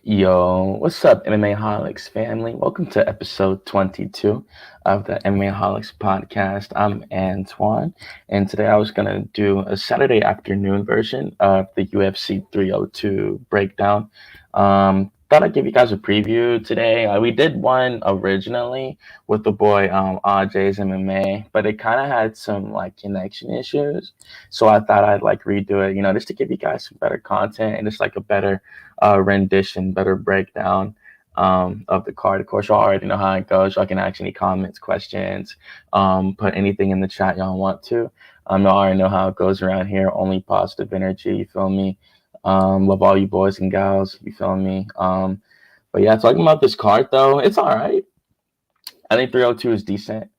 Yo, what's up, MMAHOLICS family? Welcome to episode 22 of the MMAHOLICS podcast. I'm Antwane, and today I was going to do a Saturday afternoon version of the UFC 302 breakdown. Thought I'd give you guys a preview today. We did one originally with the boy RJ's MMA, but it kind of had some like connection issues. So I thought I'd like redo it, just to give you guys some better content and just like a better rendition, better breakdown of the card. Of course, y'all already know how it goes. Y'all can ask any comments, questions, put anything in the chat y'all want to. Y'all already know how it goes around here. Only positive energy, you feel me? Love all you boys and gals, you feel me? But yeah, talking about this card though, it's all right. I think 302 is decent.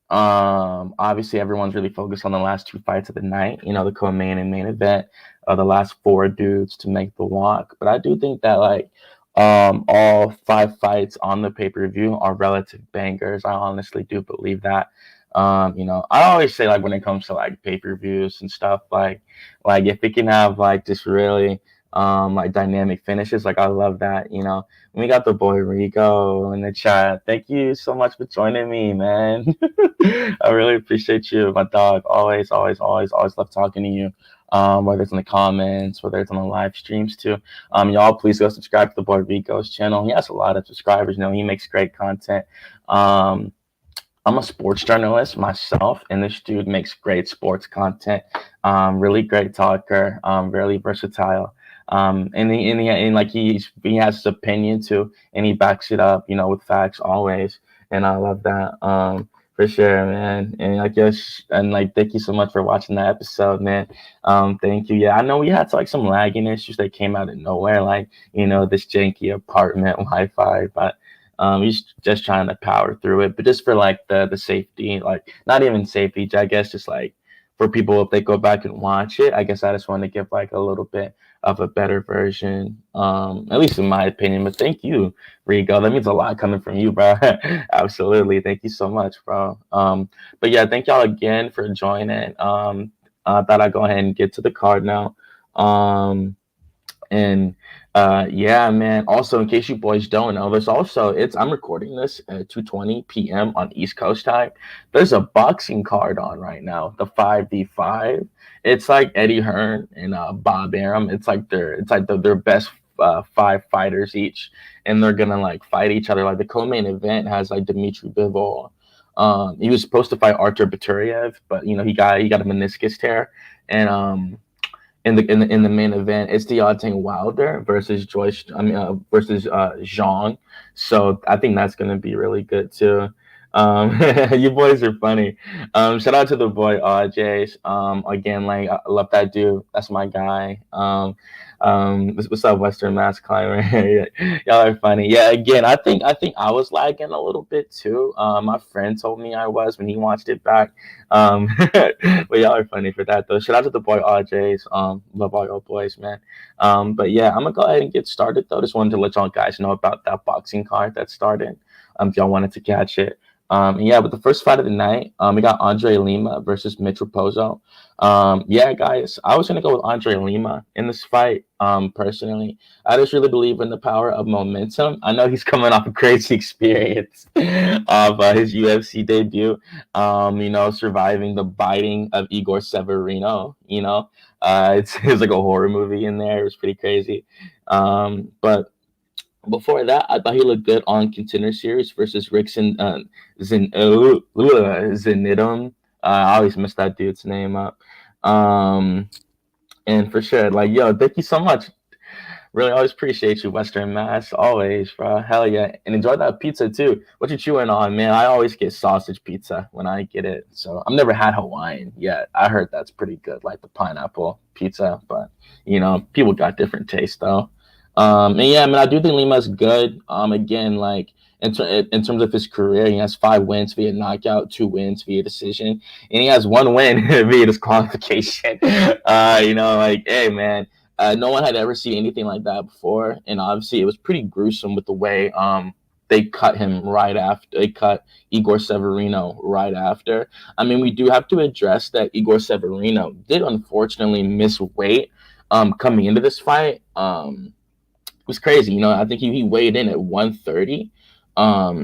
Obviously everyone's really focused on the last two fights of the night, the co-main and main event, the last four dudes to make the walk. But I do think that like all five fights on the pay-per-view are relative bangers. I honestly do believe that. I always say like when it comes to like pay-per-views and stuff, like if it can have like just really like dynamic finishes, like I love that. We got the boy Rico in the chat. Thank you so much for joining me, man. I really appreciate you, my dog. Always, always, always, always love talking to you. Whether it's in the comments, whether it's on the live streams too. Y'all please go subscribe to the boy Rico's channel. He has a lot of subscribers. He makes great content. I'm a sports journalist myself, and this dude makes great sports content. Really great talker. Really versatile. And like he has his opinion too, and he backs it up, with facts always. And I love that. For sure, man. And I guess, and like, thank you so much for watching that episode, man. Thank you. Yeah, I know we had like some lagging issues that came out of nowhere, like, this janky apartment Wi-Fi, but he's just trying to power through it. But just for like the safety, like not even safety, I guess just like for people if they go back and watch it, I guess I just want to give like a little bit of a better version, at least in my opinion. But thank you, Rigo. That means a lot coming from you, bro. Absolutely. Thank you so much, bro. But yeah, thank y'all again for joining. I thought I'd go ahead and get to the card now. And yeah, man. Also, in case you boys don't know, I'm recording this at 2:20 p.m. on East Coast time. There's a boxing card on right now, the 5v5. It's like Eddie Hearn and Bob Arum. It's like their best five fighters each, and they're gonna like fight each other. Like the co-main event has like Dmitry Bivol. He was supposed to fight Artur Beterbiev, but he got a meniscus tear, and in the main event, it's Deontay Wilder versus versus Zhang. So I think that's gonna be really good too. You boys are funny. Shout out to the boy RJ's. Again, like I love that dude. That's my guy. What's up, Western Mass Climber? Y'all are funny. Yeah, again, I think I was lagging a little bit too. My friend told me I was when he watched it back. But y'all are funny for that though. Shout out to the boy RJ's. Love all y'all boys, man. But yeah, I'm gonna go ahead and get started though. Just wanted to let y'all guys know about that boxing card that started. If y'all wanted to catch it. Yeah, but the first fight of the night, we got Andre Lima versus Mitch Raposo. Yeah, guys, I was gonna go with Andre Lima in this fight. Personally, I just really believe in the power of momentum. I know he's coming off a crazy experience of his UFC debut. Surviving the biting of Igor Severino. It's like a horror movie in there. It was pretty crazy. But before that, I thought he looked good on Contender Series versus Rickson Zenidum. I always mess that dude's name up. And for sure, like, yo, thank you so much. Really always appreciate you, Western Mass. Always, bro. Hell yeah. And enjoy that pizza too. What you chewing on, man? I always get sausage pizza when I get it. So I've never had Hawaiian yet. I heard that's pretty good, like the pineapple pizza. But, people got different tastes though. And yeah, I mean, I do think Lima's good. Again, like in terms of his career, he has 5 wins via knockout, 2 wins via decision, and he has 1 win via disqualification. Like, hey, man, no one had ever seen anything like that before, and obviously it was pretty gruesome with the way they cut him right after. They cut Igor Severino right after. I mean, we do have to address that Igor Severino did unfortunately miss weight coming into this fight. was crazy. I think he weighed in at 130.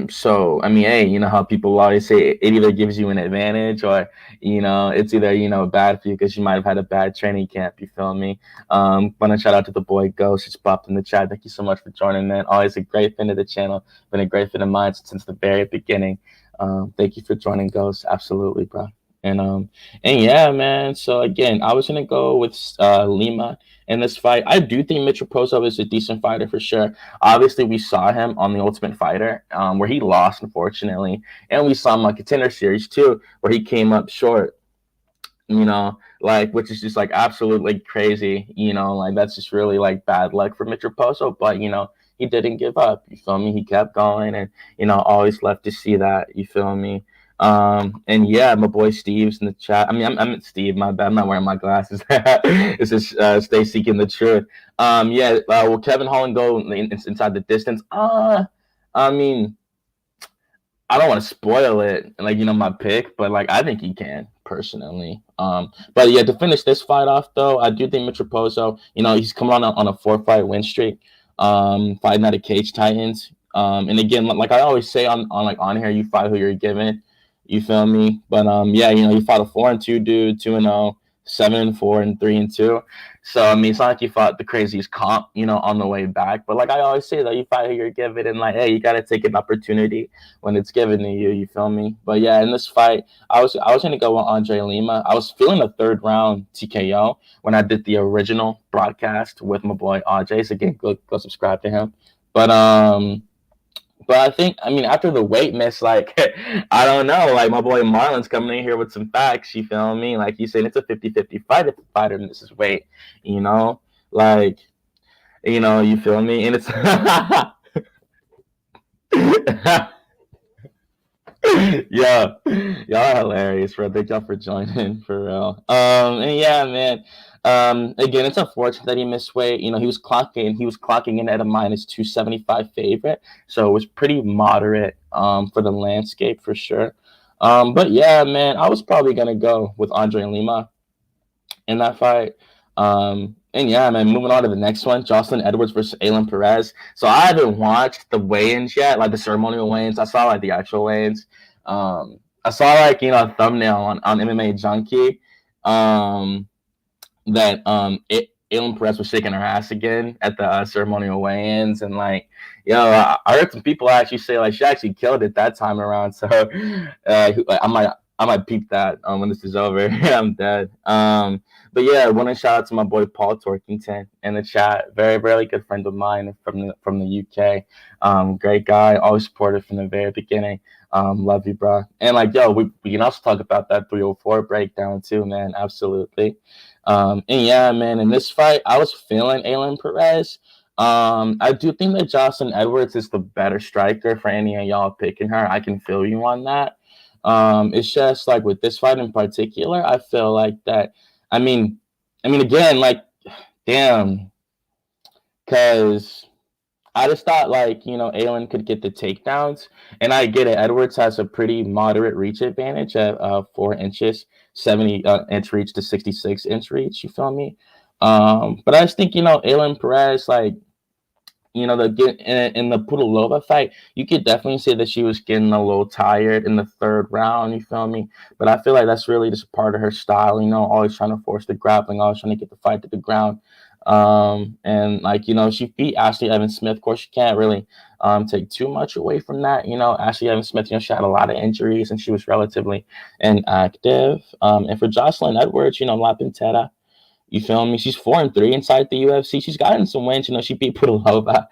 So I mean, hey, you know how people always say it either gives you an advantage or it's either bad for you because you might have had a bad training camp. You feel me? Want to shout out to the boy Ghost, just popped in the chat. Thank you so much for joining, man. Always a great fan of the channel. Been a great fan of mine since the very beginning. Thank you for joining, Ghost. Absolutely, bro. And yeah, man. So again, I was gonna go with Lima in this fight. I do think Mitchell Prozo is a decent fighter for sure. Obviously, we saw him on the Ultimate Fighter, where he lost, unfortunately, and we saw him on Contender Series too, where he came up short. Like, which is just like absolutely crazy. Like that's just really like bad luck for Mitchell Poso. But he didn't give up. You feel me? He kept going, and always love to see that. You feel me? And yeah, my boy Steve's in the chat. I mean, I'm Steve. My bad. I'm not wearing my glasses. It's just stay seeking the truth. Yeah. Will Kevin Holland go inside the distance? I mean, I don't want to spoil it, like my pick, but like I think he can personally. But yeah, to finish this fight off though, I do think Mitchell Pozo, he's coming on a 4-fight win streak, fighting out of Cage Titans. And again, like I always say on here, you fight who you're given. You feel me? But yeah, you fought a 4-2 dude, 2-0, 7-4, and 3-2. So I mean, it's not like you fought the craziest comp, on the way back. But like I always say, though, you fight who you're given, and like, hey, you gotta take an opportunity when it's given to you. You feel me? But yeah, in this fight, I was gonna go with Andre Lima. I was feeling a third round TKO when I did the original broadcast with my boy Aj. So again, go subscribe to him. But I think, I mean, after the weight miss, like, I don't know, like, my boy Marlon's coming in here with some facts, you feel me? Like, he's saying it's a 50-50 fight if the fighter misses weight, Like, you feel me? And it's... Yeah, y'all are hilarious, bro. Thank y'all for joining, for real. And yeah, man. Again, it's unfortunate that he missed weight. He was clocking in at a -275 favorite, so it was pretty moderate for the landscape for sure. But yeah, man, I was probably gonna go with Andre Lima in that fight. And yeah, man, moving on to the next one, Jocelyn Edwards versus Aylin Perez. So I haven't watched the weigh-ins yet, like the ceremonial weigh-ins. I saw like the actual weigh-ins. I saw like a thumbnail on MMA Junkie that Aylin Perez was shaking her ass again at the ceremonial weigh-ins, and like, I heard some people actually say like she actually killed it that time around. So I might peep that when this is over. I'm dead. But yeah, I want to shout out to my boy Paul Torkington in the chat. Very, very good friend of mine from the UK. Great guy, always supportive from the very beginning. Love you, bro. And like, we can also talk about that 304 breakdown too, man. Absolutely. And yeah, man, in this fight, I was feeling Aylin Perez. I do think that Jocelyn Edwards is the better striker for any of y'all picking her. I can feel you on that. It's just like with this fight in particular, I feel like that. I mean, again, like, damn, because I just thought like Aylin could get the takedowns, and I get it. Edwards has a pretty moderate reach advantage at 4 inches, 70-inch reach to 66-inch reach. You feel me? But I just think Aylin Perez, like, in the Pudilova fight, you could definitely say that she was getting a little tired in the third round. You feel me? But I feel like that's really just part of her style. Always trying to force the grappling, always trying to get the fight to the ground. And like she beat Ashley Evans Smith. Of course, you can't really take too much away from that. Ashley Evans Smith, she had a lot of injuries and she was relatively inactive. And for Jocelyn Edwards, La Pantera. You feel me? She's 4-3 inside the UFC. She's gotten some wins. She beat Pudilova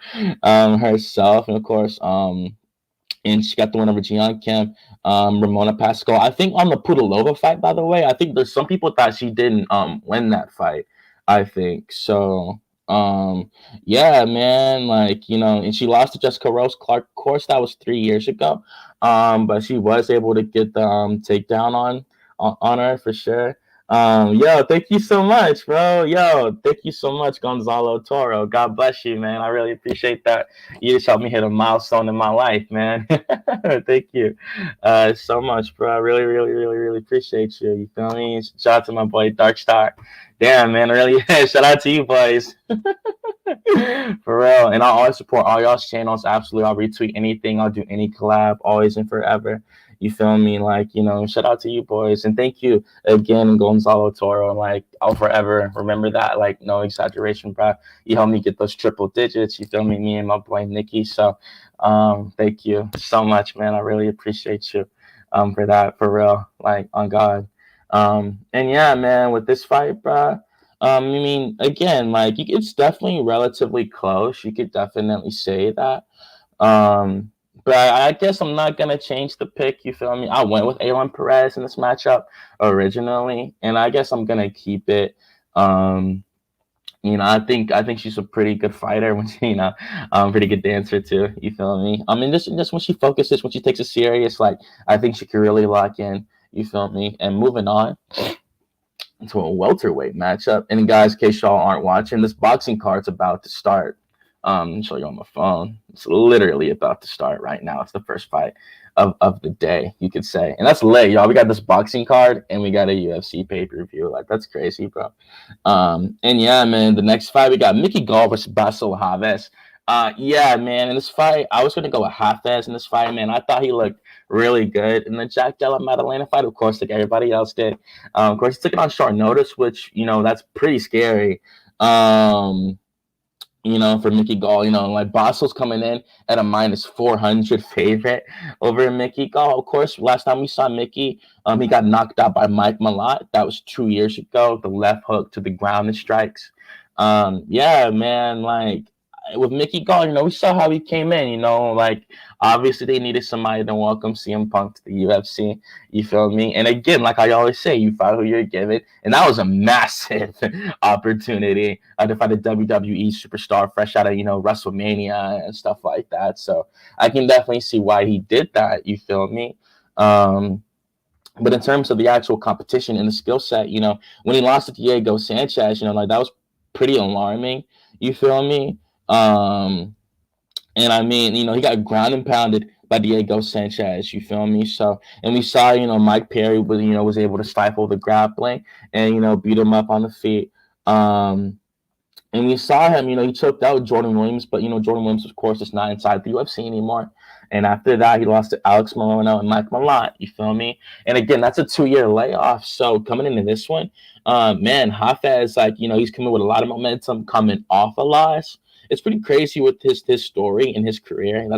herself, and of course, and she got the win over Jian Kim, Ramona Pascal. I think on the Pudilova fight, by the way, I think there's some people thought she didn't win that fight. I think so. Yeah, man, like and she lost to Jessica Rose Clark. Of course, that was 3 years ago. But she was able to get the takedown on her for sure. Yo, thank you so much, bro. Yo, thank you so much, Gonzalo Toro. God bless you, man. I really appreciate that. You just helped me hit a milestone in my life, man. Thank you so much, bro. I really, really, really, really appreciate you. You feel me? Shout out to my boy Dark Star. Damn, man. Really, shout out to you, boys. For real. And I always support all y'all's channels. Absolutely. I'll retweet anything. I'll do any collab, always and forever. You feel me? Like, shout out to you boys. And thank you again, Gonzalo Toro. Like, I'll forever remember that. Like, no exaggeration, bro. You helped me get those triple digits. You feel me? Me and my boy Nicky. So thank you so much, man. I really appreciate you for that, for real. Like, on God. And yeah, man, with this fight, bro. I mean, again, like it's definitely relatively close. You could definitely say that. But I guess I'm not gonna change the pick. You feel me? I went with Aylin Perez in this matchup originally, and I guess I'm gonna keep it. I think she's a pretty good fighter when she, pretty good dancer too. You feel me? I mean, just when she focuses, when she takes it serious, like I think she can really lock in. You feel me? And moving on to a welterweight matchup. And guys, in case y'all aren't watching, this boxing card's about to start. Show you on my phone. It's literally about to start right now. It's the first fight of the day, you could say. And that's lit, y'all. We got this boxing card and we got a UFC pay-per-view. Like, that's crazy, bro. And yeah, man, the next fight, we got Mickey Gall versus Basil Haves. Yeah, man, in this fight, I was going to go with Hafez in this fight, man. I thought he looked really good in the Jack Della Maddalena fight, of course, like everybody else did. Of course, he took it on short notice, which, that's pretty scary. For Mickey Gall, like Basil's coming in at a minus 400 favorite over Mickey Gall. Of course, last time we saw Mickey, he got knocked out by Mike Malott. That was 2 years ago. The left hook to the ground and strikes. Yeah, man, like with Mickey Gall, we saw how he came in, like obviously they needed somebody to welcome CM Punk to the UFC. You feel me? And again, like I always say, you fight who you're given. And that was a massive opportunity to fight a WWE superstar fresh out of, WrestleMania and stuff like that. So I can definitely see why he did that. You feel me? But in terms of the actual competition and the skill set, when he lost to Diego Sanchez, like that was pretty alarming. You feel me? And I mean, he got ground and pounded by Diego Sanchez. You feel me? So, and we saw, Mike Perry was able to stifle the grappling and beat him up on the feet. And we saw him, he choked out Jordan Williams, but Jordan Williams, of course, is not inside the UFC anymore. And after that, he lost to Alex Morono and Mike Malott. You feel me? And again, that's a 2-year layoff. So coming into this one, man, Hafez, like, he's coming with a lot of momentum coming off a loss. It's pretty crazy with his story and his career. And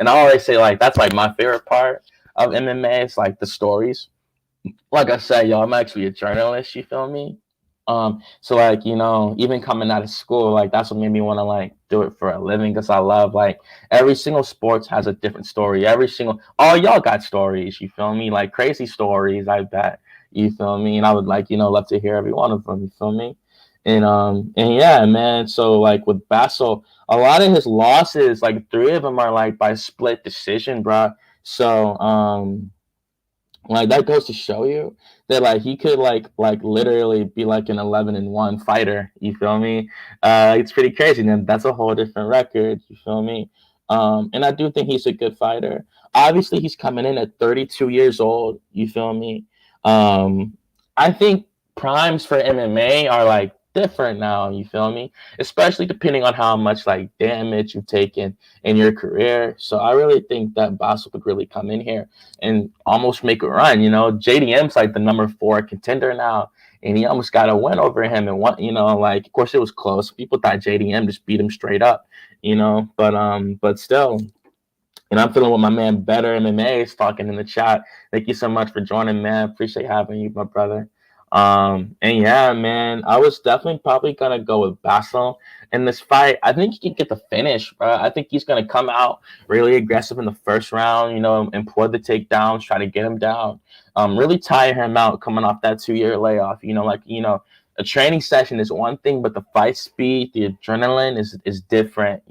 I always say, like, that's like my favorite part of MMA. It's like the stories. Like I said, y'all, I'm actually a journalist. You feel me? So like, even coming out of school, like that's what made me want to like do it for a living, because I love like every single sports has a different story. All y'all got stories, you feel me? Like crazy stories, I bet. You feel me? And I would like, love to hear every one of them, you feel me? And yeah, man. So like with Basil, a lot of his losses, like 3 of them are like by split decision, bro. So like that goes to show you that like he could like literally be like an 11-1 fighter. You feel me? It's pretty crazy. And that's a whole different record. You feel me? And I do think he's a good fighter. Obviously, he's coming in at 32 years old. You feel me? I think primes for MMA are like different now. You feel me? Especially depending on how much like damage you've taken in your career. So I really think that Basil could really come in here and almost make a run. JDM's like the number 4 contender now, and he almost got a win over him. And like of course it was close. People thought JDM just beat him straight up. But still. And I'm feeling what my man Better MMA is talking in the chat. Thank you so much for joining, man. Appreciate having you, my brother. And yeah, man, I was definitely probably gonna go with Basil in this fight. I think he can get the finish, bro. I think he's gonna come out really aggressive in the first round, employ the takedowns, try to get him down, really tire him out coming off that 2-year layoff. A training session is one thing, but the fight speed, the adrenaline is different,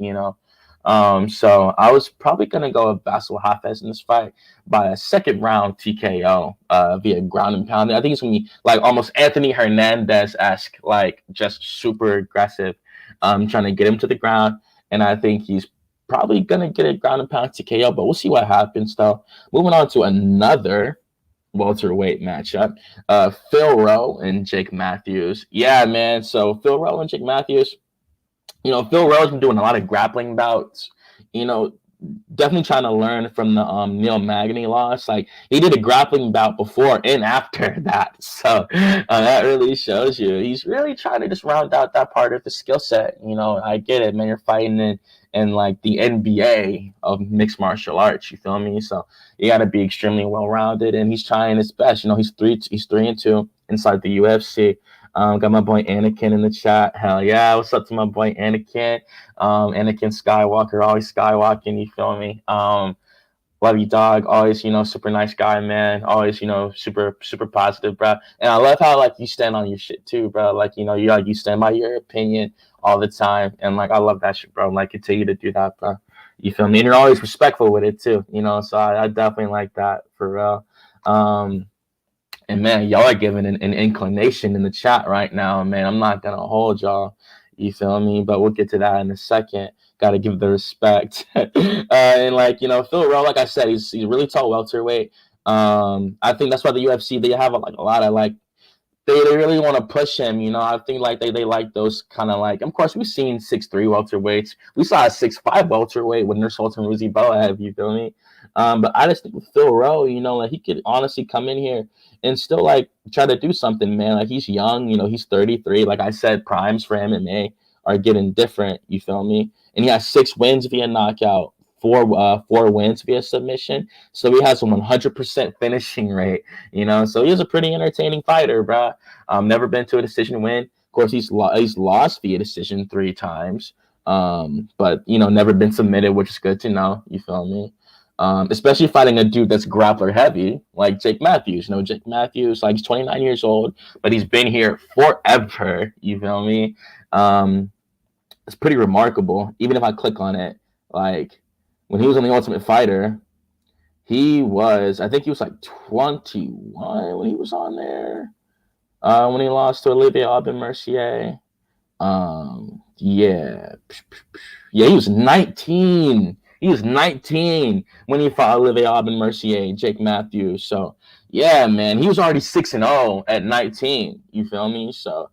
So I was probably going to go with Basil Hafez in this fight by a second round TKO via ground and pound. I think it's going to be like almost Anthony Hernandez-esque, like just super aggressive, trying to get him to the ground. And I think he's probably going to get a ground and pound TKO, but we'll see what happens though. Moving on to another welterweight matchup, Phil Rowe and Jake Matthews. Yeah, man. So Phil Rowe and Jake Matthews, Phil Rowe's been doing a lot of grappling bouts. You know, definitely trying to learn from the Neil Magny loss. Like he did a grappling bout before and after that, so that really shows you he's really trying to just round out that part of the skill set. I get it, man. You're fighting in like the NBA of mixed martial arts. You feel me? So you got to be extremely well rounded, and he's trying his best. He's 3-2 inside the UFC. Got my boy Anakin in the chat. Hell yeah. What's up to my boy Anakin? Anakin Skywalker, always skywalking, you feel me? Love you, dog. Always, super nice guy, man. Always, super, super positive, bro. And I love how, like, you stand on your shit, too, bro. Like, you stand by your opinion all the time. And, like, I love that shit, bro. Like, continue to do that, bro. You feel me? And you're always respectful with it, too, so I definitely like that, for real. And man, y'all are giving an inclination in the chat right now, man. I'm not gonna hold y'all. You feel me? But we'll get to that in a second. Got to give the respect. And like Phil Rowe, like I said, he's really tall welterweight. I think that's why the UFC they have a lot of like they really want to push him. I think like they like those kind of like. Of course, we've seen 6'3" welterweights. We saw a 6'5" welterweight with Nursultan Ruziboev. You feel me? But I just think with Phil Rowe, like he could honestly come in here and still like try to do something, man. Like he's young, he's 33. Like I said, primes for MMA are getting different. You feel me? And he has 6 wins via knockout, 4 wins via submission. So he has a 100% finishing rate. So he's a pretty entertaining fighter, bro. Never been to a decision win. Of course, he's lost via decision 3 times. But never been submitted, which is good to know. You feel me? Especially fighting a dude that's grappler heavy, like Jake Matthews. Jake Matthews, like he's 29 years old, but he's been here forever. You feel me? It's pretty remarkable. Even if I click on it, like when he was on the Ultimate Fighter, I think he was like 21 when he was on there. When he lost to Olivier Aubin-Mercier. Yeah, he was 19. He was 19 when he fought Olivier Aubin-Mercier, Jake Matthews. So, yeah, man, he was already 6-0 at 19. You feel me? So,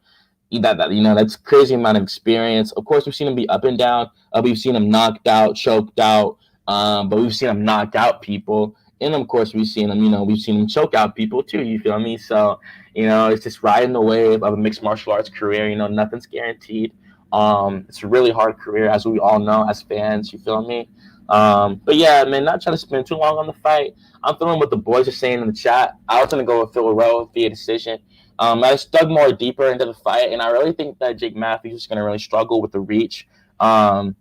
that's crazy amount of experience. Of course, we've seen him be up and down. We've seen him knocked out, choked out. But we've seen him knock out people. And, of course, we've seen him choke out people, too. You feel me? So, it's just riding the wave of a mixed martial arts career. Nothing's guaranteed. It's a really hard career, as we all know, as fans. You feel me? But yeah, man, not trying to spend too long on the fight. I'm feeling what the boys are saying in the chat. I was going to go with Phil Rowe via decision. I just dug more deeper into the fight, and I really think that Jake Matthews is going to really struggle with the reach. I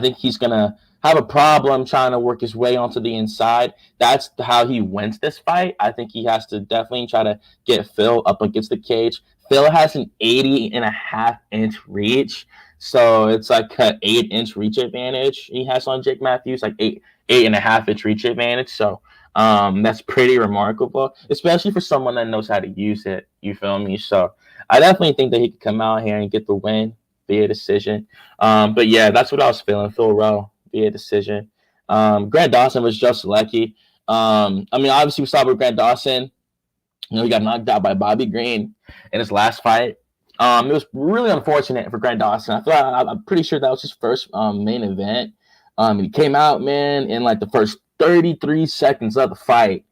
think he's going to have a problem trying to work his way onto the inside. That's how he wins this fight. I think he has to definitely try to get Phil up against the cage. Phil has an 80.5-inch reach. So it's like an 8-inch reach advantage he has on Jake Matthews, like 8.5-inch reach advantage. So that's pretty remarkable, especially for someone that knows how to use it. You feel me? So I definitely think that he could come out here and get the win via decision. But yeah, that's what I was feeling. Phil Rowe via decision. Grant Dawson was just lucky. Obviously we saw with Grant Dawson, he got knocked out by Bobby Green in his last fight. It was really unfortunate for Grant Dawson. I'm pretty sure that was his first main event. He came out, man, in like the first 33 seconds of the fight,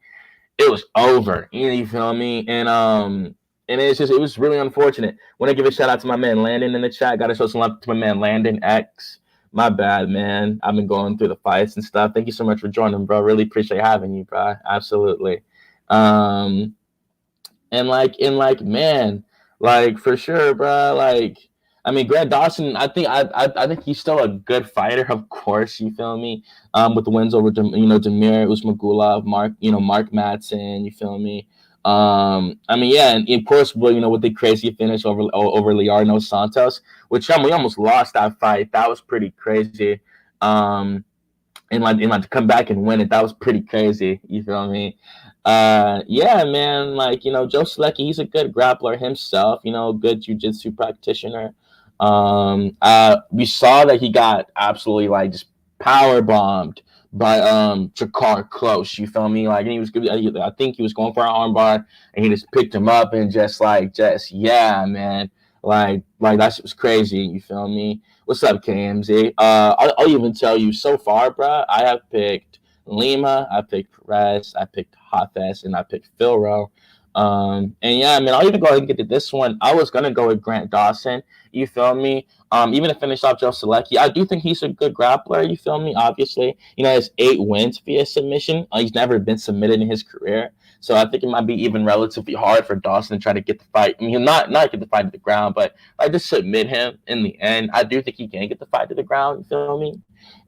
it was over. You feel me? And it was really unfortunate. Want to give a shout out to my man Landon in the chat. Got to show some love to my man Landon X. My bad, man. I've been going through the fights and stuff. Thank you so much for joining, bro. Really appreciate having you, bro. Absolutely. Man, like for sure, bro. Grant Dawson, I think he's still a good fighter, of course, you feel me? With the wins over Damir Usmagulov, Mark Madsen, you feel me? And of course, with the crazy finish over Leonardo Santos, which we almost lost that fight. That was pretty crazy. And to come back and win it, that was pretty crazy. You feel me? Yeah, man. Joe Selecki, he's a good grappler himself. Good jiu-jitsu practitioner. We saw that he got absolutely just power bombed by Jakar Close. You feel me? And he was good. I think he was going for an armbar, and he just picked him up and yeah, man. Like that shit was crazy. You feel me? What's up, KMZ? I'll even tell you so far, bro. I have picked Lima, I picked Perez, I picked Hafez, and I picked Phil Rowe. And yeah, I mean, I'll even go ahead and get to this one. I was gonna go with Grant Dawson. You feel me? Even to finish off Joe Selecki, I do think he's a good grappler. You feel me? Obviously, he has 8 wins via submission. He's never been submitted in his career, so I think it might be even relatively hard for Dawson to try to get the fight. I mean, not get the fight to the ground, but like just submit him in the end. I do think he can get the fight to the ground. You feel me?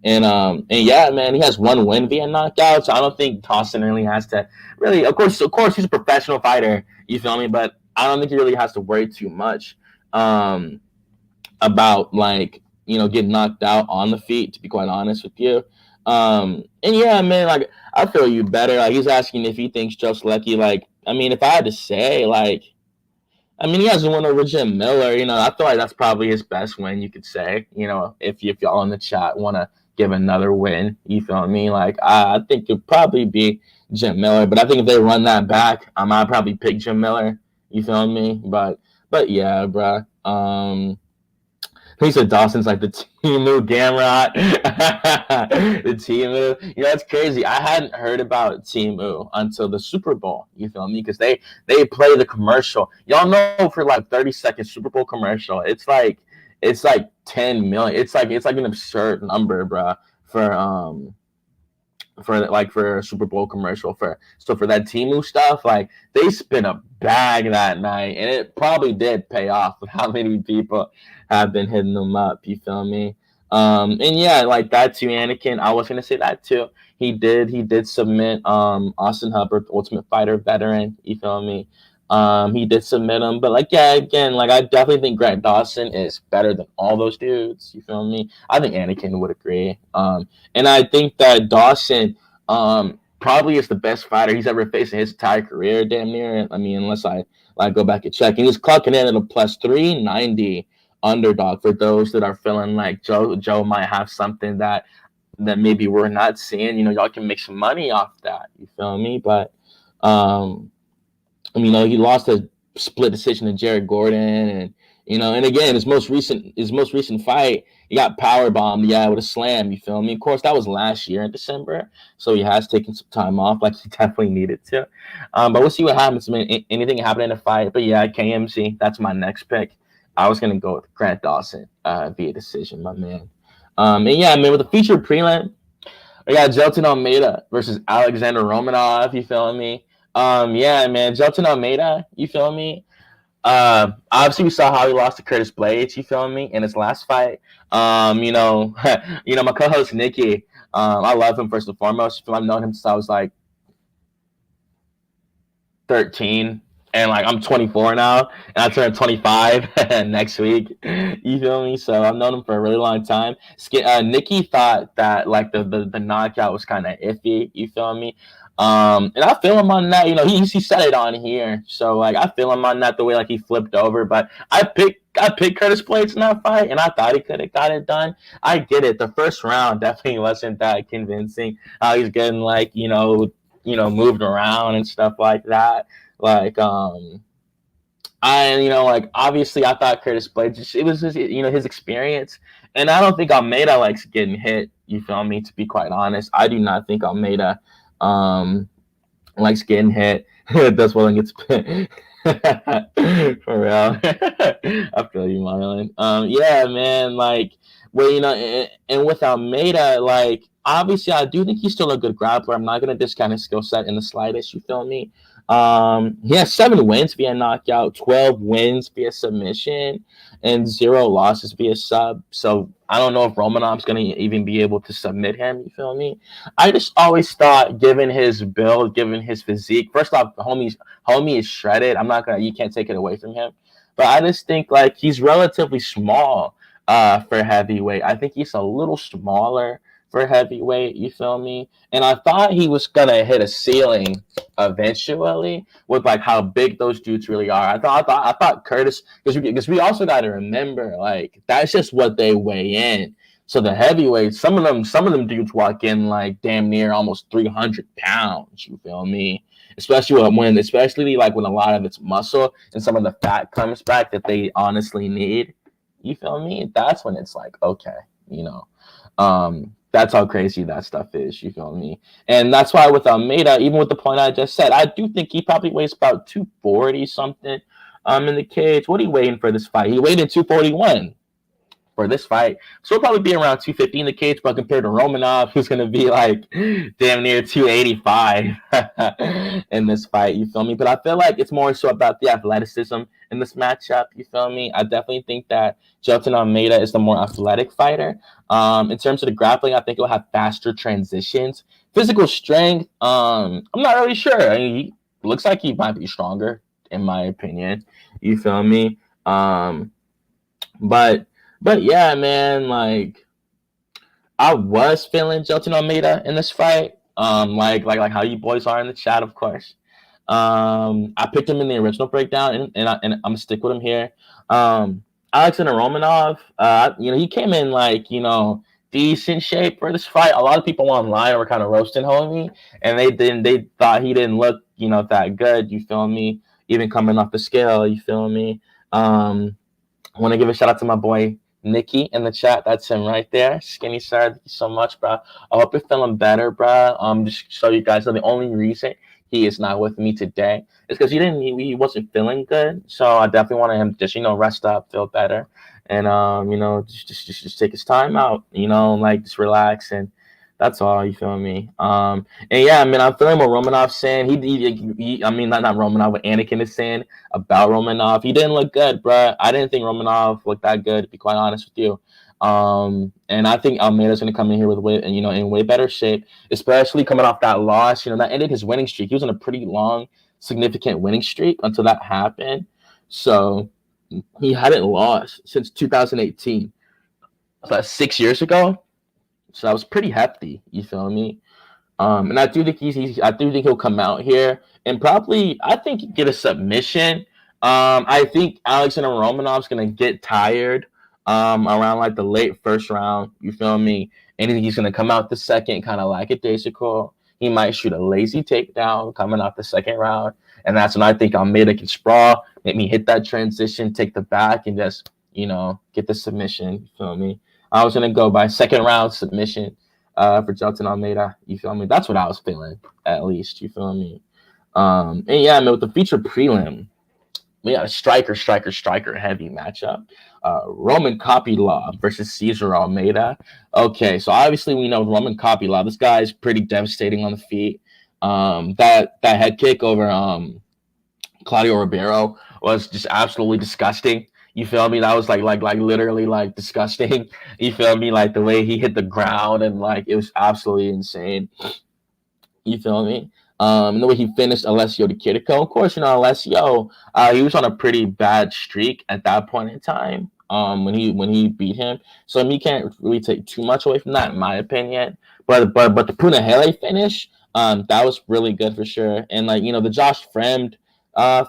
And yeah, man, he has 1 win via knockout, so I don't think Dawson really has to really. Of course, he's a professional fighter. You feel me? But I don't think he really has to worry too much about like getting knocked out on the feet. To be quite honest with you. And yeah, man, like I feel you better. Like he's asking if he thinks Joe Selecki. Like I mean, if I had to say, like. I mean, he hasn't won over Jim Miller. I feel like that's probably his best win, you could say. If y'all in the chat want to give another win, you feel me? Like, I think it'd probably be Jim Miller. But I think if they run that back, I'd probably pick Jim Miller. You feel me? But yeah, bro. He said Dawson's like the Timu Gamrot. The Timu. That's crazy. I hadn't heard about Timu until the Super Bowl. You feel me? Because they play the commercial. Y'all know for like 30-second Super Bowl commercial, it's like 10 million. It's like an absurd number, bro. For a Super Bowl commercial for that Timu stuff, like they spent a bag that night, and it probably did pay off with how many people have been hitting them up. You feel me? And yeah, like that too, Anakin. I was gonna say that too. He did submit Austin Hubbard, Ultimate Fighter veteran. You feel me? He did submit him, but like yeah, again, like I definitely think Grant Dawson is better than all those dudes. You feel me? I think Anakin would agree. And I think that Dawson probably is the best fighter he's ever faced in his entire career, damn near. I mean, unless I go back and check. And he's clocking in at a plus 390 underdog for those that are feeling like Joe might have something that maybe we're not seeing. Y'all can make some money off that. You feel me? But he lost a split decision to Jared Gordon, and and again, his most recent fight, he got power bombed, with a slam. You feel me? Of course, that was last year in December, so he has taken some time off, like he definitely needed to. But we'll see what happens. I mean, anything happen in a fight. But yeah, KMC, that's my next pick. I was gonna go with Grant Dawson via decision, my man. And yeah, man, with the featured prelim, we got Jelton Almeida versus Alexander Romanov. You feel me? Yeah, man, Jelton Almeida, you feel me? Obviously we saw how he lost to Curtis Blades, you feel me, in his last fight. My co-host Nicky, I love him first and foremost. I've known him since I was like 13, and like I'm 24 now, and I turn 25 next week. You feel me? So I've known him for a really long time. Nicky thought that like the knockout was kind of iffy. You feel me? And I feel him on that. He said it on here, so like I feel him on that, the way like he flipped over. But I picked Curtis Blades in that fight, and I thought he could have got it done. I get it. The first round definitely wasn't that convincing. He's getting like moved around and stuff like that. Like like obviously I thought Curtis Blades, it was his experience, and I don't think Almeida likes getting hit. You feel me? To be quite honest, I do not think Almeida likes getting hit. That's what gets for real. I feel you, Marlon. Yeah, man. Like, well, and with Almeida, like, obviously, I do think he's still a good grappler. I'm not gonna discount his skill set in the slightest. You feel me? He has 7 wins via knockout, 12 wins via submission, and 0 losses via sub. So I don't know if Romanov's gonna even be able to submit him. You feel me? I just always thought, given his build, given his physique, first off, homie is shredded. You can't take it away from him. But I just think like he's relatively small for heavyweight. I think he's a little smaller for heavyweight, you feel me? And I thought he was gonna hit a ceiling eventually with like how big those dudes really are. I thought Curtis, because we also got to remember, like, that's just what they weigh in. So the heavyweights, some of them dudes walk in like damn near almost 300 pounds. You feel me? Especially like when a lot of it's muscle and some of the fat comes back that they honestly need. You feel me? That's when it's like, okay, you know, that's how crazy that stuff is. You feel me? And that's why with Almeida, even with the point I just said, I do think he probably weighs about 240 something. In the cage. What are you waiting for this fight? He weighed in 241 for this fight. So he'll probably be around 250 in the cage, but compared to Romanov, who's going to be like damn near 285 in this fight, you feel me? But I feel like it's more so about the athleticism in this matchup, you feel me? I definitely think that Jelton Almeida is the more athletic fighter. In terms of the grappling, I think he'll have faster transitions. Physical strength, I'm not really sure. I mean, he looks like he might be stronger, in my opinion. You feel me? But yeah, man, like I was feeling Jelton Almeida in this fight. Like how you boys are in the chat, of course. I picked him in the original breakdown, and I'm gonna stick with him here. Alexander Romanov, he came in like decent shape for this fight. A lot of people online were kind of roasting homie, and they thought he didn't look that good. You feel me? Even coming off the scale, you feel me? I want to give a shout out to my boy Nicky in the chat. That's him right there. Skinny sir, thank you so much, bro. I hope you're feeling better, bro. Just so you guys know, the only reason he is not with me today is because he wasn't feeling good. So I definitely wanted him to just rest up, feel better, and just take his time out. Like just relax, and that's all. You feel me? And yeah, I mean, I'm feeling what Romanov's saying. I mean, not Romanov, what Anakin is saying about Romanov. He didn't look good, bro. I didn't think Romanov looked that good, to be quite honest with you. And I think Almeida's going to come in here in way better shape, especially coming off that loss. That ended his winning streak. He was on a pretty long, significant winning streak until that happened. So he hadn't lost since 2018. So that's 6 years ago. So that was pretty hefty. You feel me? And I do think I do think he'll come out here and probably, I think, get a submission. I think Alexander Romanov's gonna get tired around like the late first round. You feel me? And I think he's gonna come out the second, kind of like a daisical. He might shoot a lazy takedown coming out the second round, and that's when I think Almeida can sprawl, make me hit that transition, take the back, and just get the submission. You feel me? I was gonna go by second round submission for Jelton Almeida. You feel me? That's what I was feeling, at least. You feel me? And yeah, man, with the feature prelim, we got a striker heavy matchup. Roman Kopylov versus Cesar Almeida. Okay, so obviously we know Roman Kopylov. This guy is pretty devastating on the feet. That head kick over Claudio Ribeiro was just absolutely disgusting. You feel me? That was like literally like disgusting. You feel me? Like the way he hit the ground and like it was absolutely insane. You feel me? And the way he finished Alessio Di Chirico. Of course, Alessio, he was on a pretty bad streak at that point in time. When he beat him. So you can't really take too much away from that, in my opinion. But the Punahele finish, that was really good for sure. And like, the Josh Fremd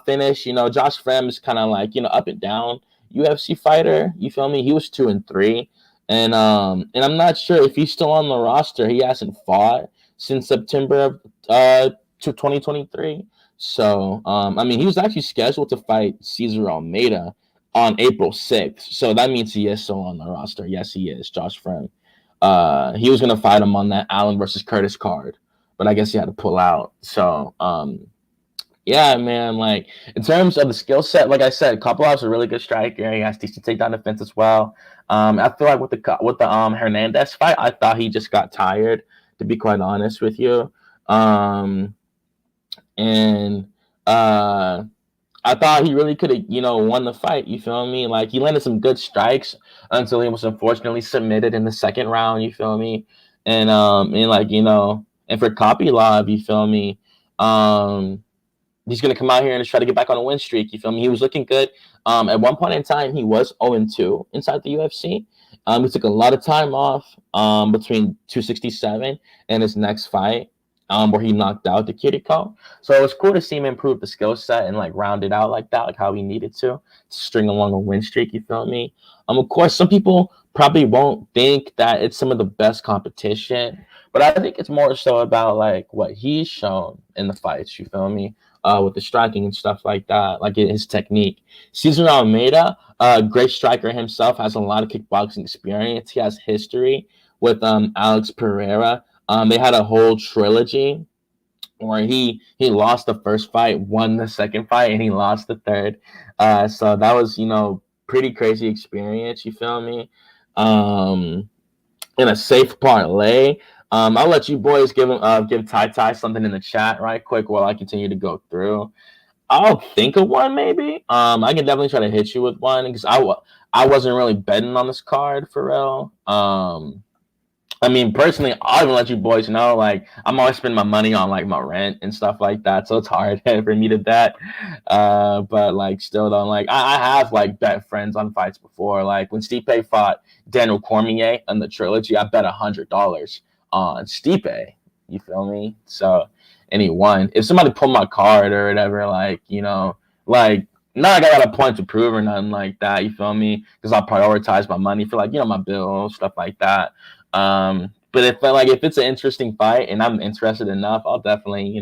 finish, Josh Fremd is kind of like, up and down UFC fighter. You feel me? He was 2-3. And I'm not sure if he's still on the roster. He hasn't fought since September of 2023. So, I mean, he was actually scheduled to fight Cesar Almeida on April 6th. So that means he is still on the roster. Yes, he is, Josh Fremd. He was going to fight him on that Allen versus Curtis card, but I guess he had to pull out. So, yeah, man, like in terms of the skill set, like I said, Kopylov's a really good striker. He has decent takedown defense as well. I feel like with the Hernandez fight, I thought he just got tired, to be quite honest with you. I thought he really could have, won the fight. You feel me? Like he landed some good strikes until he was unfortunately submitted in the second round. You feel me? And and for Kopylov, you feel me? He's going to come out here and try to get back on a win streak. You feel me? He was looking good. At one point in time, he was 0-2 inside the UFC. He took a lot of time off between 267 and his next fight. where he knocked out the Kiriko. So it was cool to see him improve the skill set and like round it out like that, like how he needed to string along a win streak. You feel me? Of course, some people probably won't think that it's some of the best competition, but I think it's more so about like what he's shown in the fights. You feel me? With the striking and stuff like that, like his technique. Cesar Almeida, great striker himself, has a lot of kickboxing experience. He has history with Alex Pereira. They had a whole trilogy where he lost the first fight, won the second fight, and he lost the third. So that was pretty crazy experience. You feel me? In a safe parlay. I'll let you boys give Tai Tai something in the chat right quick while I continue to go through. I'll think of one maybe. I can definitely try to hit you with one because I wasn't really betting on this card for real. I mean, personally, I'll even let you boys know, like, I'm always spending my money on, like, my rent and stuff like that, so it's hard for me to bet. But, like, still, though, like, I have, like, bet friends on fights before. Like, when Stipe fought Daniel Cormier in the trilogy, I bet $100 on Stipe. You feel me? So, and he won. If somebody pulled my card or whatever, like, like, not like I got a point to prove or nothing like that, you feel me? Because I'll prioritize my money for, like, my bills, stuff like that. But if it's an interesting fight and I'm interested enough, I'll definitely,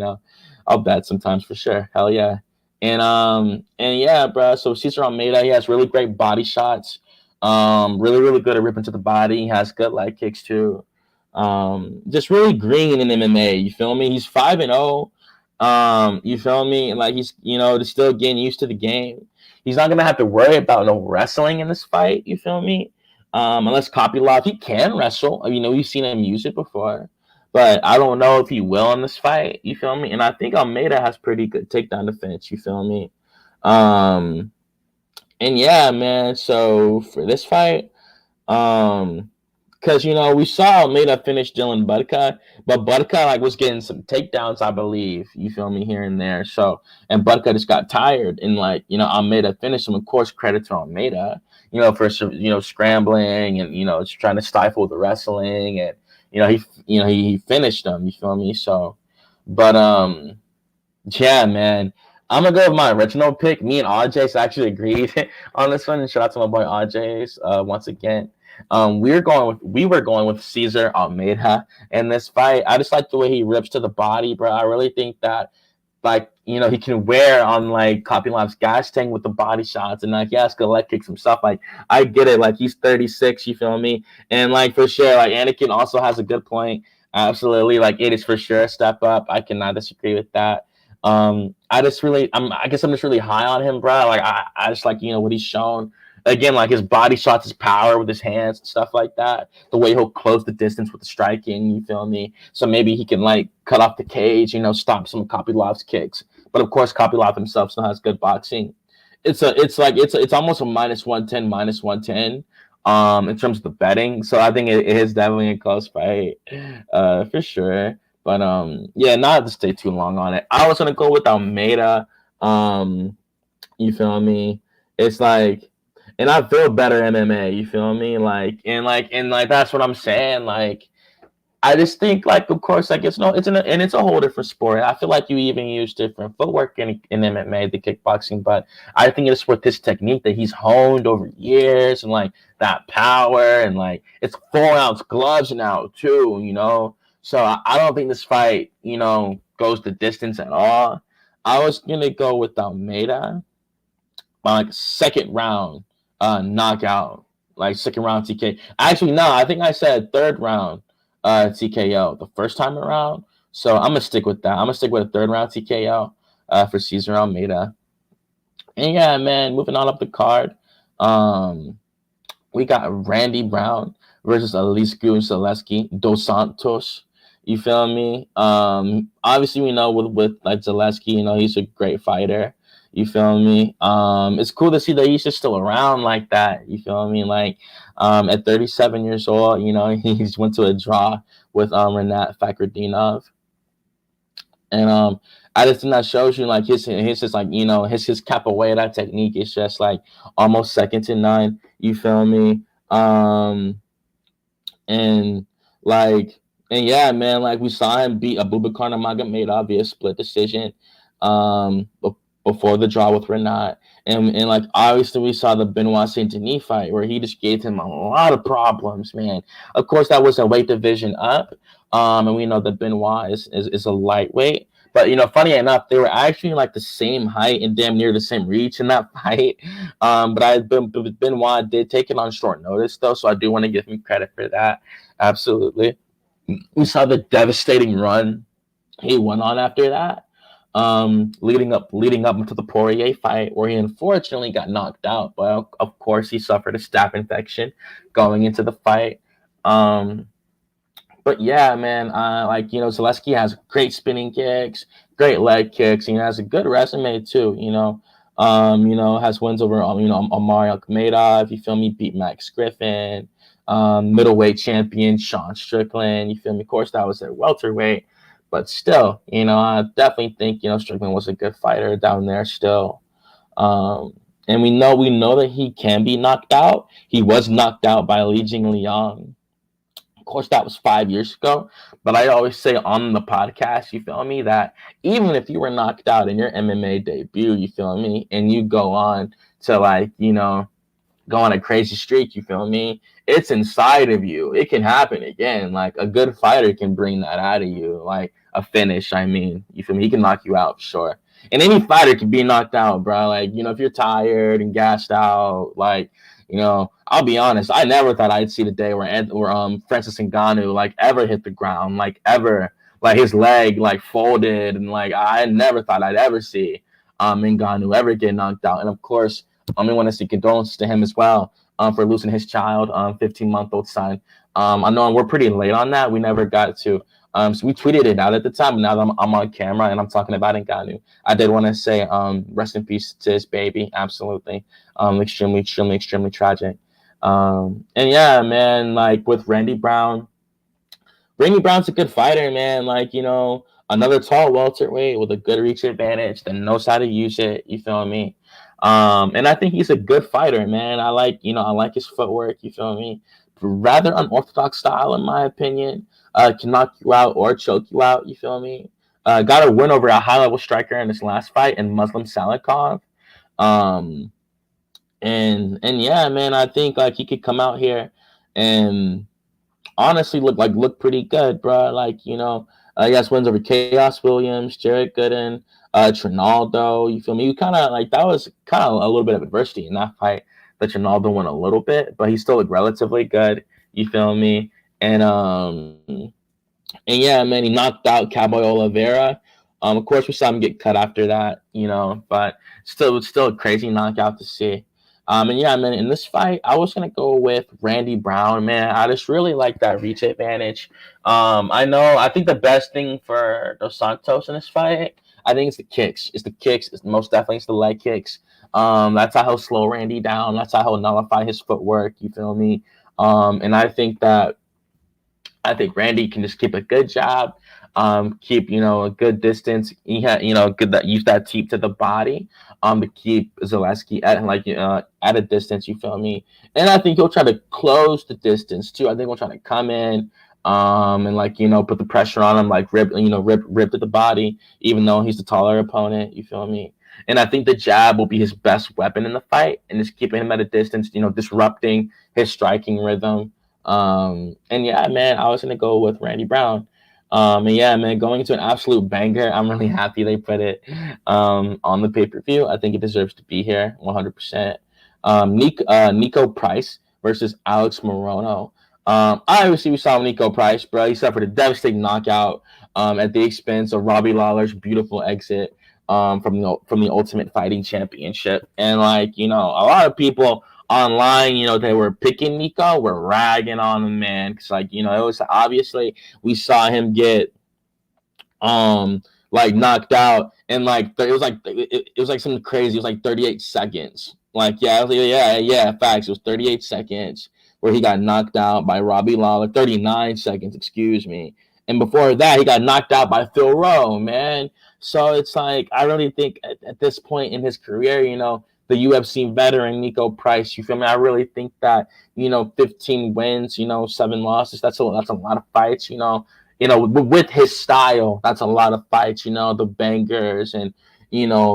I'll bet sometimes for sure. Hell yeah. And yeah, bro. So Cesar Almeida, he has really great body shots. Really, really good at ripping to the body. He has good leg kicks too. Just really green in MMA. You feel me? He's 5-0. You feel me? Like he's, still getting used to the game. He's not gonna have to worry about no wrestling in this fight. You feel me? Unless Kopylov, he can wrestle. We've seen him use it before, but I don't know if he will in this fight. You feel me? And I think Almeida has pretty good takedown defense. You feel me? And yeah, man. So for this fight, because we saw Almeida finish Dylan Budka, but Budka was getting some takedowns, I believe. You feel me, here and there. So and Budka just got tired, and Almeida finished him. Of course, credit to Almeida, for scrambling and trying to stifle the wrestling, and he finished him. You feel me? So, but yeah, man. I'm gonna go with my original pick. Me and RJ's actually agreed on this one, and shout out to my boy RJ's once again. We were going with Cesar Almeida in this fight. I just like the way he rips to the body, bro. I really think that he can wear on Kopylov's gas tank with the body shots, and he has good leg kicks himself. I get it. He's 36, you feel me? And for sure, Anakin also has a good point. Absolutely, it is for sure a step up. I cannot disagree with that. I guess I'm just really high on him, bro. I just what he's shown. Again, his body shots, his power with his hands and stuff like that. The way he'll close the distance with the striking, you feel me? So maybe he can cut off the cage, stop some of Kopylov's kicks. But of course, Kopylov himself still has good boxing. It's almost a -110, -110. In terms of the betting. So I think it is definitely a close fight, for sure. But yeah, not to stay too long on it. I was gonna go with Almeida. You feel me? It's and I feel better MMA. You feel me? That's what I'm saying. I just think of course it's a whole different sport. I feel you even use different footwork in MMA, the kickboxing, but I think it's with this technique that he's honed over years and that power and it's 4-ounce gloves now too. So I don't think this fight goes the distance at all. I was gonna go with Almeida on second round knockout, second round TK. Actually, no, I think I said third round TKO the first time around. So I'm gonna stick with that. I'm gonna stick with a third round TKO for Cesar Almeida. And yeah, man, moving on up the card, we got Randy Brown versus Elise Zaleski dos Santos. You feel me? Obviously we know with Zaleski, he's a great fighter. You feel me? It's cool to see that he's just still around like that. You feel me? At 37 years old, he just went to a draw with Renat Fakhretdinov. And I just think that shows you his capoeira technique is just almost second to none. You feel me? And And yeah, man, like we saw him beat Abubakar Nurmagomedov via split decision, um, before the draw with Renat, and like obviously we saw the Benoit Saint Denis fight where he just gave him a lot of problems, man. Of course, that was a weight division up, and we know that Benoit is a lightweight. But funny enough, they were actually like the same height and damn near the same reach in that fight. But Benoit did take it on short notice though, so I do want to give him credit for that. Absolutely. We saw the devastating run he went on after that, leading up into the Poirier fight, where he unfortunately got knocked out. But of course, he suffered a staph infection going into the fight. Um, but yeah, man, Zaleski has great spinning kicks, great leg kicks, and he has a good resume too. Has wins over Omari Alkhmedov. You feel me? Beat Max Griffin, middleweight champion Sean Strickland. You feel me? Of course, that was at welterweight, but still, I definitely think Strickland was a good fighter down there still. And we know that he can be knocked out. He was knocked out by Li Jingliang. Of course, that was 5 years ago, but I always say on the podcast, you feel me, that even if you were knocked out in your MMA debut, you feel me, and you go on to go on a crazy streak, you feel me, it's inside of you. It can happen again. Like a good fighter can bring that out of you, like a finish. I mean, you feel me? He can knock you out, sure. And any fighter can be knocked out, bro. Like, if you're tired and gassed out, like, I'll be honest. I never thought I'd see the day where Francis Ngannou like ever hit the ground, like ever, like his leg like folded, and like I never thought I'd ever see Ngannou ever get knocked out. And of course, I want to say condolences to him as well for losing his child, 15-month-old son. I know we're pretty late on that. We never got to. So we tweeted it out at the time. Now that I'm on camera and I'm talking about Ngannou, I did want to say rest in peace to his baby. Absolutely. Extremely, extremely, extremely tragic. And yeah, man, like with Randy Brown's a good fighter, man. Like, another tall welterweight with a good reach advantage that knows how to use it. You feel me? And I think he's a good fighter, man. I like his footwork. You feel me? Rather unorthodox style, in my opinion. Can knock you out or choke you out. You feel me? Got a win over a high level striker in his last fight in Muslim Salikov. Um, and yeah, man, I think like he could come out here and honestly look pretty good, bro. Like, he has wins over Chaos Williams, Jared Gooden, Trinaldo. You feel me? You kind of like that was kind of a little bit of adversity in that fight. That Trinaldo won a little bit, but he still looked relatively good. You feel me? And yeah, man, he knocked out Cowboy Oliveira. Of course, we saw him get cut after that, but it's still a crazy knockout to see. And yeah, man, in this fight, I was gonna go with Randy Brown, man. I just really like that reach advantage. I think the best thing for Dos Santos in this fight, I think it's the kicks. It's the kicks. It's most definitely it's the leg kicks. That's how he'll slow Randy down. That's how he'll nullify his footwork. You feel me? And I think Randy can just keep a good job, keep a good distance. He had use that teep to the body, to keep Zaleski at a distance. You feel me? And I think he'll try to close the distance too. I think he'll try to come in, and put the pressure on him, like rip to the body, even though he's the taller opponent. You feel me? And I think the jab will be his best weapon in the fight, and just keeping him at a distance, disrupting his striking rhythm. And yeah, man, I was gonna go with Randy Brown. And yeah, man, going into an absolute banger. I'm really happy they put it on the pay-per-view. I think it deserves to be here 100%. Nico Price versus Alex Morono. Obviously we saw Nico Price, bro. He suffered a devastating knockout at the expense of Robbie Lawler's beautiful exit from the Ultimate Fighting Championship. And a lot of people online, they were picking Nico, were ragging on him, man. Because it was obviously we saw him get knocked out, and it was like something crazy. It was like 38 seconds. Facts. It was 38 seconds where he got knocked out by Robbie Lawler. 39 seconds, excuse me. And before that, he got knocked out by Phil Rowe, man. So it's like I really think at this point in his career, the UFC veteran Nico Price, you feel me? I really think that 15 wins, 7 losses. That's a lot of fights, with his style, that's a lot of fights, the bangers and,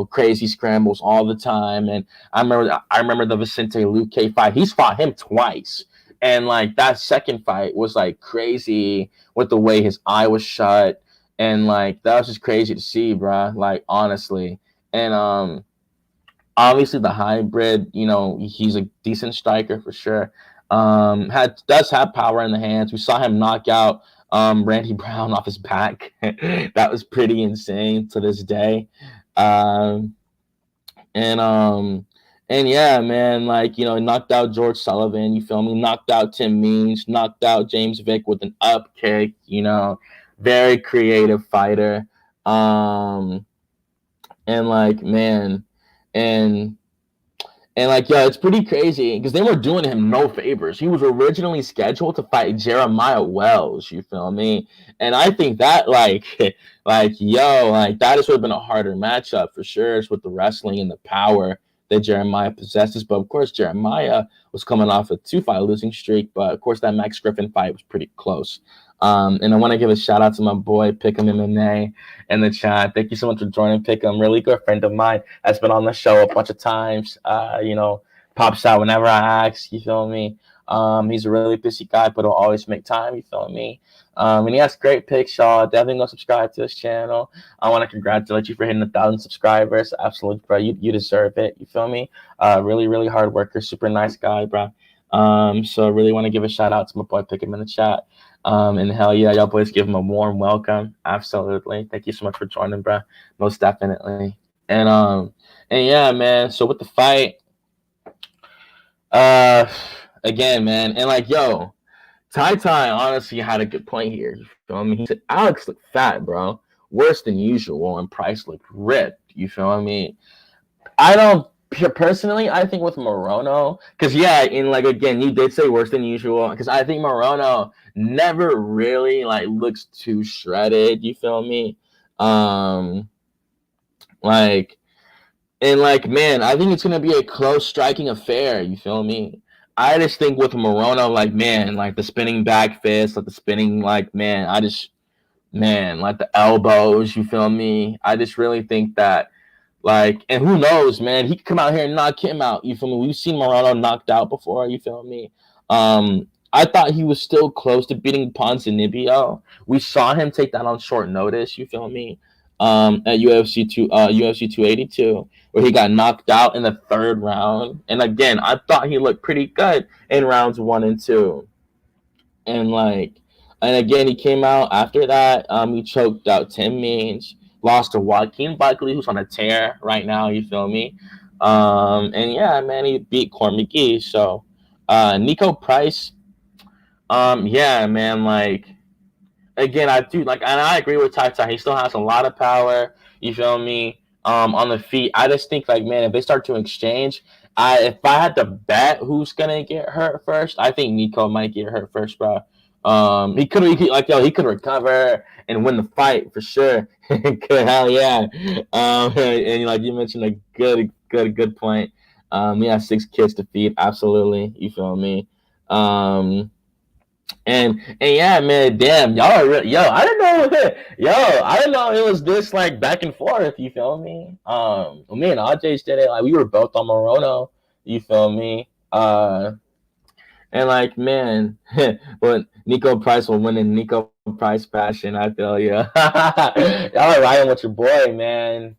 crazy scrambles all the time. And I remember the Vicente Luque fight. He's fought him twice. And like that second fight was like crazy with the way his eye was shut. And like that was just crazy to see, bruh. Like honestly. And obviously the hybrid, he's a decent striker for sure. Does have power in the hands. We saw him knock out Randy Brown off his back. That was pretty insane to this day. Um, and yeah, man, like knocked out George Sullivan. You feel me? Knocked out Tim Means. Knocked out James Vick with an up kick. Very creative fighter. And like man, and like, it's pretty crazy because they were doing him no favors. He was originally scheduled to fight Jeremiah Wells, you feel me? And I think that, like that just would have been a harder matchup for sure. It's with the wrestling and the power that Jeremiah possesses. But, of course, Jeremiah was coming off a 2-fight losing streak. But, of course, that Max Griffin fight was pretty close. And I want to give a shout out to my boy Pick'em MMA in the chat. Thank you so much for joining, Pick'em. Really good friend of mine. Has been on the show a bunch of times. Pops out whenever I ask. You feel me? He's a really busy guy, but he'll always make time. You feel me? And he has great picks, y'all. Definitely go subscribe to his channel. I want to congratulate you for hitting 1,000 subscribers. Absolutely, bro. You deserve it. You feel me? Really, really hard worker. Super nice guy, bro. So I really want to give a shout out to my boy Pick'em in the chat. And hell yeah, y'all boys give him a warm welcome. Absolutely. Thank you so much for joining, bro. Most definitely. And yeah, man. So with the fight, again, man, and like, yo, Ty honestly had a good point here. You feel me? He said Alex looked fat, bro. Worse than usual, and Price looked ripped. You feel me? I don't personally. I think with Morono, because again, you did say worse than usual. Because I think Morono never really looks too shredded. You feel me? Man, I think it's gonna be a close striking affair. You feel me? I just think with Morono, the spinning back fist, the spinning, the elbows. You feel me? I just really think that. And who knows, man? He could come out here and knock him out. You feel me? We've seen Morano knocked out before. You feel me? I thought he was still close to beating Ponzinibbio. We saw him take that on short notice. You feel me? At UFC 282, where he got knocked out in the 3rd round. And again, I thought he looked pretty good in rounds 1 and 2. And again, he came out after that. He choked out Tim Means. Lost to Joaquin Buckley, who's on a tear right now, you feel me? And yeah, man, he beat Corn McGee. So Nico Price, yeah, man, again, I do and I agree with Ty. He still has a lot of power, you feel me? On the feet. I just think man, if they start to exchange, if I had to bet who's gonna get hurt first, I think Nico might get hurt first, bro. He could recover and win the fight for sure. Hell yeah. And you mentioned a good point. Yeah, 6 kids to feed. Absolutely. You feel me? And yeah, man, damn, y'all are real. I didn't know it was this back and forth. You feel me? Me and AJ did it. We were both on Morono. You feel me? And man, when Nico Price will win in Nico Price fashion, I feel you. Y'all are riding with your boy, man.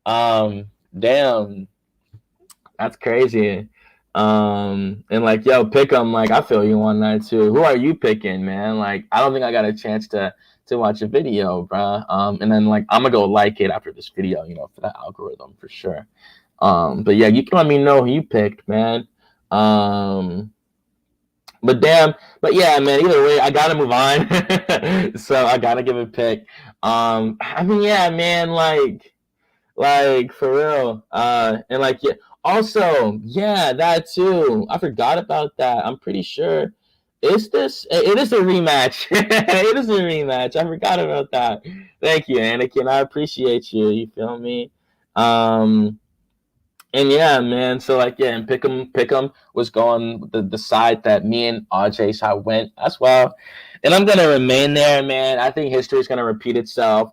Damn, that's crazy. And yo, pick 'em. I feel you on that too. Who are you picking, man? I don't think I got a chance to watch a video, bro. And then I'm gonna go like it after this video, for that algorithm for sure. But yeah, you can let me know who you picked, man. But yeah, man, either way, I gotta move on. So I gotta give a pick. I mean, yeah, man, for real. And yeah, also, yeah, that too. I forgot about that. I'm pretty sure it is a rematch. It is a rematch. I forgot about that. Thank you, Anakin. I appreciate you. You feel me? And yeah, man. So like, yeah, and Pick'em was going the side that me and RJ side went as well, and I'm gonna remain there, man. I think history is gonna repeat itself.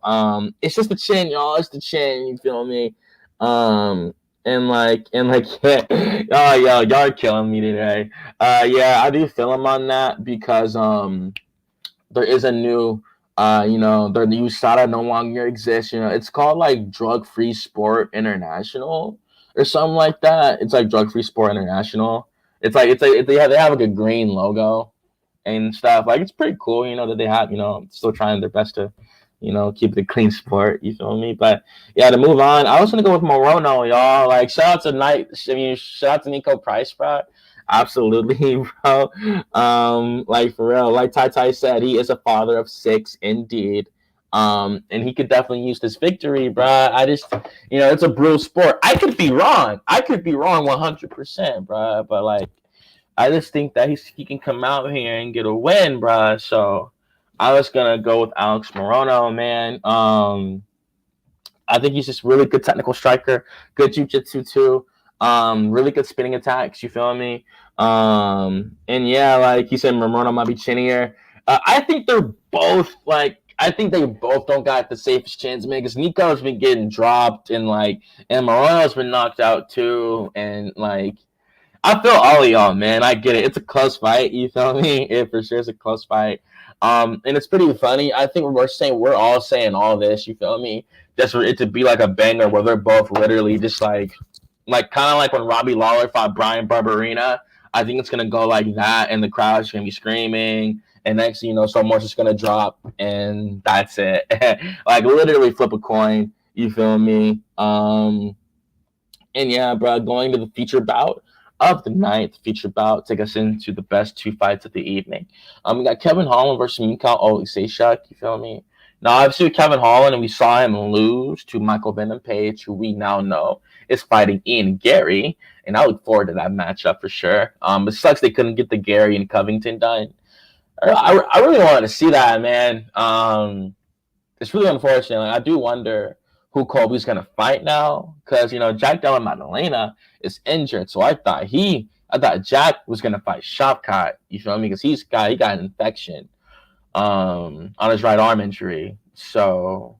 It's just the chin, y'all. It's the chin. You feel me? Um, and like, yeah. Oh, yo, y'all are killing me today. Yeah, I do feel him on that because there is a new the USADA no longer exists. It's called like Drug Free Sport International or something like that. It's like Drug Free Sport International. They have like a green logo and stuff. Like, it's pretty cool, that they have, still trying their best to, keep it a clean sport. You feel me? But yeah, to move on, I was gonna go with Morono, y'all. Like, shout out to Nico Price, bro. Absolutely, bro. Like, for real, like Tai Tai said, he is a father of six, indeed. And he could definitely use this victory, bro. I just, it's a brutal sport. I could be wrong. 100%, bro. But like, I just think that he can come out here and get a win, bro. So I was gonna go with Alex Morono, man. I think he's just really good technical striker, good jiu-jitsu too. Really good spinning attacks. You feel me? And yeah, like you said, Morono might be chinnier. I think they're both like. I think they both don't got the safest chance, man. Because Nico's been getting dropped, and Morono's been knocked out too, and like. I feel all of y'all, man. I get it. It's a close fight. You feel me? It for sure is a close fight. And it's pretty funny. I think we're all saying all this. You feel me? Just for it to be like a banger where they're both literally just like kind of like when Robbie Lawler fought Brian Barberina. I think it's gonna go like that, and the crowd's gonna be screaming. And next, someone's just gonna drop, and that's it. Like, literally flip a coin. You feel me? And yeah, bro, going to the feature bout of the night, the feature bout, take us into the best two fights of the evening. We got Kevin Holland versus Mikhail Oleksiejczuk, you feel me? Now, obviously, Kevin Holland, and we saw him lose to Michael Venom Page, who we now know is fighting Ian Gary, and I look forward to that matchup for sure. It sucks they couldn't get the Gary and Covington done. I really wanted to see that, man. It's really unfortunate. Like, I do wonder who Colby's gonna fight now, because Jack Della Maddalena is injured, so I thought Jack was gonna fight Shavkat. You feel me? Because he got an infection on his right arm injury, so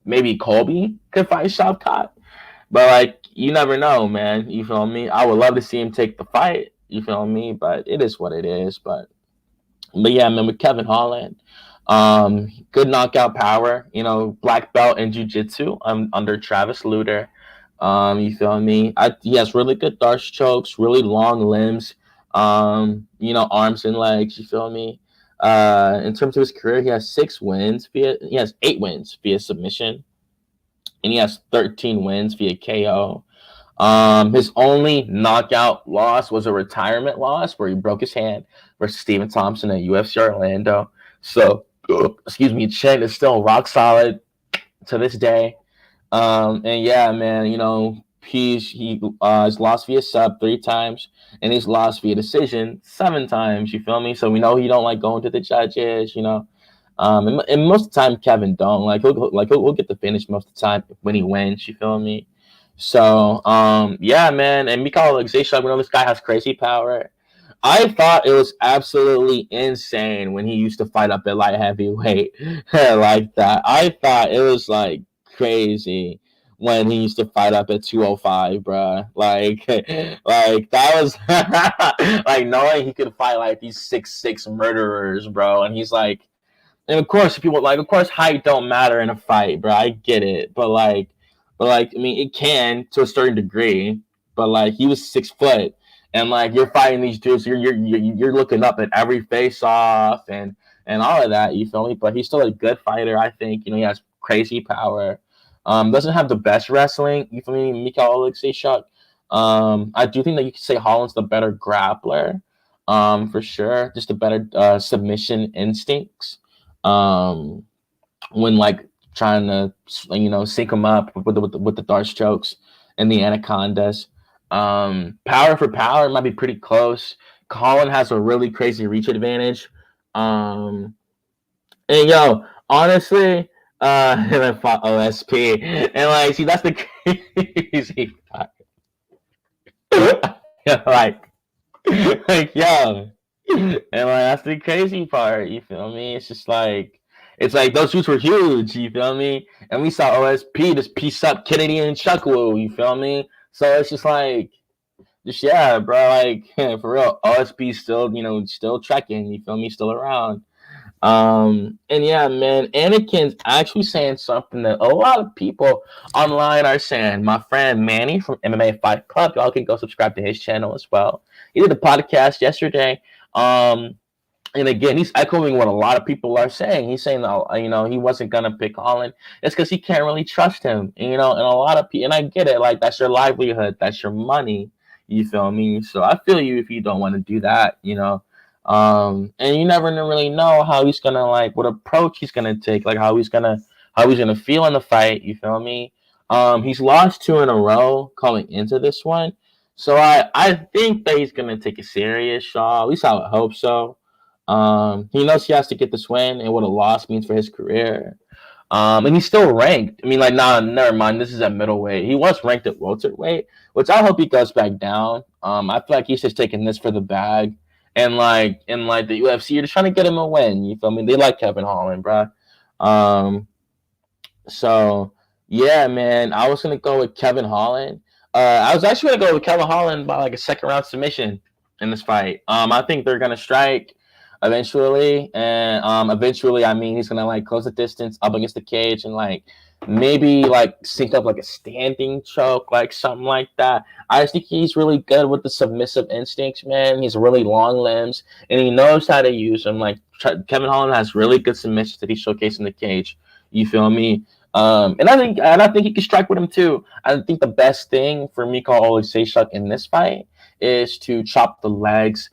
maybe Colby could fight Shavkat, but like, you never know, man. You feel me? I would love to see him take the fight. You feel me? But it is what it is. But yeah, man, with Kevin Holland, good knockout power, black belt in jiu-jitsu under Travis Lutter. You feel me? He has really good Darce chokes, really long limbs, arms and legs, you feel me? In terms of his career, he has 8 wins via submission, and he has 13 wins via KO. His only knockout loss was a retirement loss where he broke his hand versus Stephen Thompson at UFC Orlando. So, excuse me, Chen is still rock solid to this day. And yeah, man, he's lost via sub 3 times, and he's lost via decision 7 times. You feel me? So we know he don't like going to the judges. And most of the time Kevin don't he'll get the finish most of the time when he wins. You feel me? So yeah, man. And Mikhail Oleksiejczuk, we know this guy has crazy power. I thought it was absolutely insane when he used to fight up at light heavyweight like that. I thought it was like crazy when he used to fight up at 205, bro. Like that was like knowing he could fight like these 6'6" murderers, bro. And he's like, and of course, of course, height don't matter in a fight, bro. I get it, but I mean, it can to a certain degree. But like, he was 6 foot, and like, you're fighting these dudes, you're looking up at every face off and all of that. You feel me? But he's still a good fighter. I think he has crazy power. Doesn't have the best wrestling. You feel me, Mikhail Oleksiejczuk? I do think that you could say Holland's the better grappler, for sure. Just a better submission instincts. When like trying to sync them up with the Darce chokes and the anacondas. Power for power, it might be pretty close. Colin has a really crazy reach advantage. And honestly, And then fought OSP. And like, see, that's the crazy part. like, like, yo. And like, that's the crazy part. You feel me? It's like those shoots were huge. You feel me? And we saw OSP just piece up Kennedy and Chuckwu. You feel me? So it's just like, just yeah, bro. Like for real, OSP still, still trekking. You feel me? Still around. And yeah, man, Anakin's actually saying something that a lot of people online are saying. My friend Manny from MMA Fight Club, y'all can go subscribe to his channel as well. He did a podcast yesterday. And again, he's echoing what a lot of people are saying. He's saying that he wasn't gonna pick Holland. It's because he can't really trust him. And a lot of people, and I get it. Like that's your livelihood, that's your money. You feel me? So I feel you if you don't want to do that. And you never really know how he's gonna what approach he's gonna take, like how he's gonna feel in the fight. You feel me? He's lost 2 in a row coming into this one, so I think that he's gonna take a serious shot. At least I would hope so. He knows he has to get this win and what a loss means for his career. And he's still ranked. I mean, nah, never mind. This is at middleweight. He was ranked at welterweight, which I hope he goes back down. I feel like he's just taking this for the bag. And in the UFC, you're just trying to get him a win. You feel me? They like Kevin Holland, bro. So yeah, man, I was gonna go with Kevin Holland. I was actually gonna go with Kevin Holland by a second round submission in this fight. I think they're gonna strike eventually, and eventually, I mean, he's gonna close the distance up against the cage and maybe sync up a standing choke, something like that. I just think he's really good with the submissive instincts, man. He's really long limbs and he knows how to use them. Kevin Holland has really good submissions that he showcased in the cage. You feel me? And I think he can strike with him too. I think the best thing for Mikhail Oleksiejczuk in this fight is to chop the legs.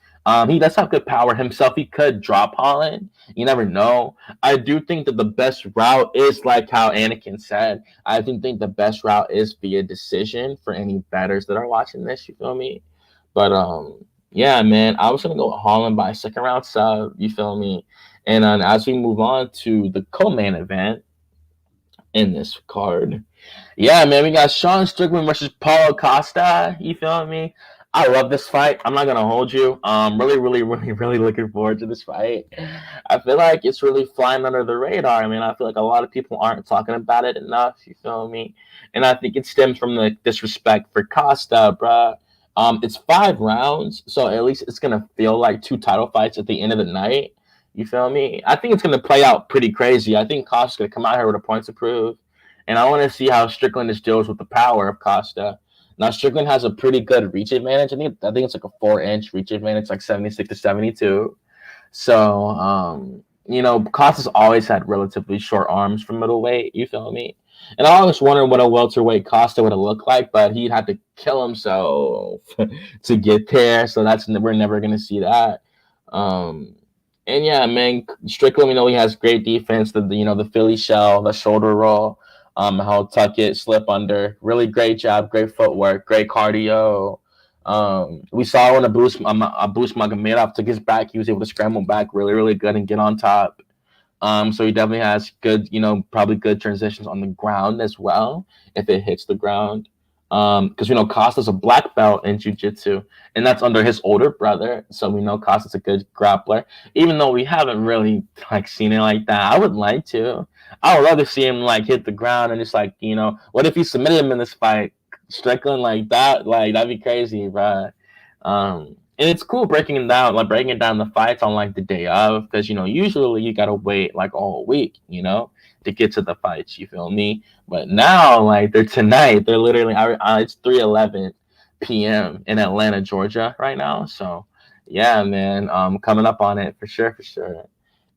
He does have good power himself. He could drop Holland. You never know. I do think that the best route is how Anakin said. I think the best route is via decision for any bettors that are watching this. You feel me? But yeah, man, I was gonna go with Holland by second round sub. You feel me? And as we move on to the co-main event in this card, yeah, man, we got Sean Strickland versus Paulo Costa. You feel me? I love this fight. I'm not gonna hold you. Really, really, really, really looking forward to this fight. I feel like it's really flying under the radar. I mean, I feel like a lot of people aren't talking about it enough. You feel me? And I think it stems from the disrespect for Costa, bruh. It's 5 rounds, so at least it's gonna feel like 2 title fights at the end of the night. You feel me? I think it's gonna play out pretty crazy. I think Costa's gonna come out here with a point to prove, and I want to see how Strickland just deals with the power of Costa. Now Strickland has a pretty good reach advantage. I think it's a 4-inch reach advantage, 76 to 72. So Costa's always had relatively short arms for middleweight. You feel me? And I always wondered what a welterweight Costa would have looked like, but he'd have to kill himself to get there. So we're never gonna see that. And yeah, man, Strickland, we know he has great defense. The Philly shell, the shoulder roll. How tuck it, slip under, really great job, great footwork, great cardio. We saw when Abus Magomedov took his back, he was able to scramble back really, really good and get on top. So he definitely has good, probably good transitions on the ground as well if it hits the ground. Because Costa's a black belt in jiu-jitsu, and that's under his older brother. So we know Costa's a good grappler, even though we haven't really seen it like that. I would like to. I would love to see him hit the ground and just what if he submitted him in this fight, Strickland like that? That'd be crazy, bro. And it's cool breaking it down the fights on the day of, because usually you gotta wait all week, to get to the fights. You feel me? But now they're tonight. They're literally it's 3:11 p.m. in Atlanta, Georgia right now. So yeah, man, coming up on it for sure.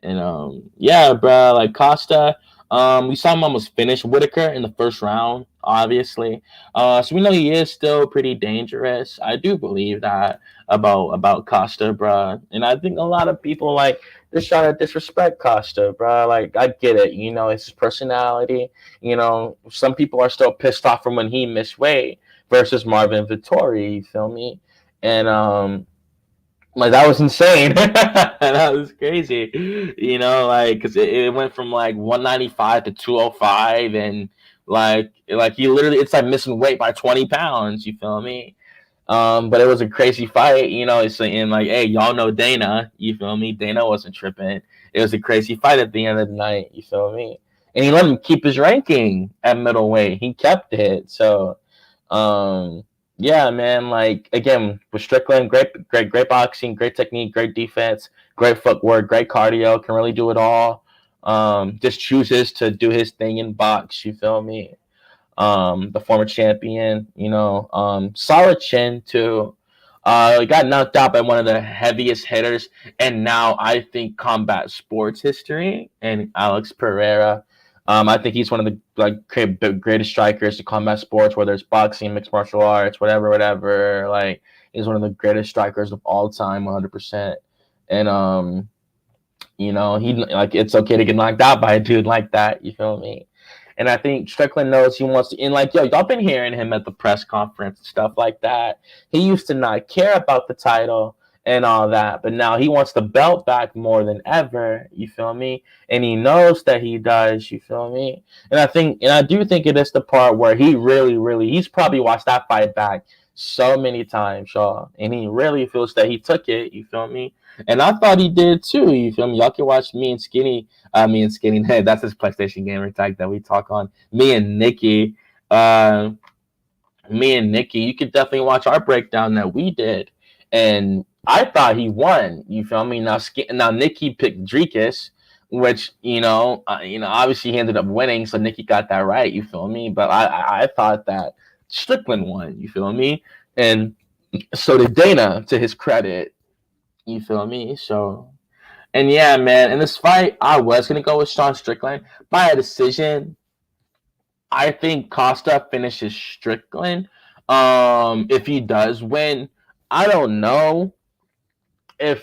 And yeah, bro, Costa. We saw him almost finish Whitaker in the first round, obviously. So we know he is still pretty dangerous. I do believe that about Costa, bro. And I think a lot of people just trying to disrespect Costa, bro. I get it. It's his personality. Some people are still pissed off from when he missed weight versus Marvin Vettori. You feel me? And Like that was insane. That was crazy. Like because it went from like 195 to 205, and like he literally it's like missing weight by 20 pounds. You feel me? But it was a crazy fight. It's and like, hey, y'all know Dana. You feel me? Dana wasn't tripping. It was a crazy fight at the end of the night. You feel me? And he let him keep his ranking at middleweight. He kept it. So, um, yeah, man. Like again, with Strickland, great boxing, great technique, great defense, great footwork, great cardio. Can really do it all. Just chooses to do his thing in box. You feel me? The former champion, solid chin too. He got knocked out by one of the heaviest hitters, and now I think combat sports history, and Alex Pereira. I think he's one of the greatest strikers to combat sports, whether it's boxing, mixed martial arts, whatever. Like he's one of the greatest strikers of all time, 100%. And he like it's okay to get knocked out by a dude like that. You feel me? And I think Strickland knows he wants to. And like, yo, y'all been hearing him at the press conference and stuff like that. He used to not care about the title and all that, but now he wants the belt back more than ever. You feel me? And he knows that he does. You feel me? And I do think it is the part where he really, he's probably watched that fight back so many times, y'all, and he really feels that he took it. You feel me? And I thought he did too. You feel me? Y'all can watch me and Skinny. That's his PlayStation gamer tag that we talk on. Me and Nicky. You could definitely watch our breakdown that we did. And I thought he won. You feel me? Now Nicky picked Dricus, which obviously he ended up winning, so Nicky got that right. You feel me? But I thought that Strickland won. You feel me? And so did Dana, to his credit. You feel me? So. And yeah, man, in this fight, I was going to go with Sean Strickland by a decision. I think Costa finishes Strickland. If he does win, I don't know. I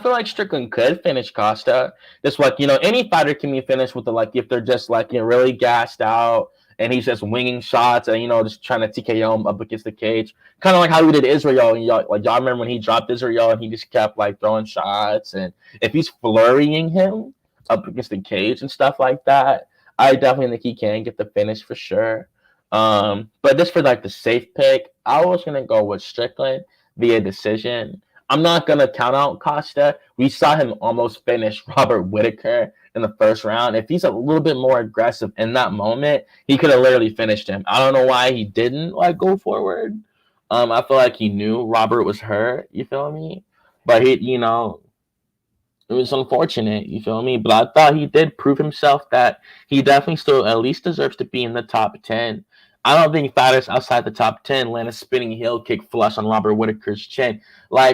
feel like Strickland could finish Costa. Just like, any fighter can be finished with if they're just really gassed out and he's just winging shots and, just trying to TKO him up against the cage. Kind of like how we did Israel. And y'all remember when he dropped Israel and he just kept throwing shots. And if he's flurrying him up against the cage and stuff like that, I definitely think he can get the finish for sure. But just for the safe pick, I was going to go with Strickland via decision. I'm not going to count out Costa. We saw him almost finish Robert Whittaker in the first round. If he's a little bit more aggressive in that moment, he could have literally finished him. I don't know why he didn't go forward. I feel like he knew Robert was hurt. You feel me? But it was unfortunate. You feel me? But I thought he did prove himself that he definitely still at least deserves to be in the top 10. I don't think fighters outside the top 10 land a spinning heel kick flush on Robert Whittaker's chin.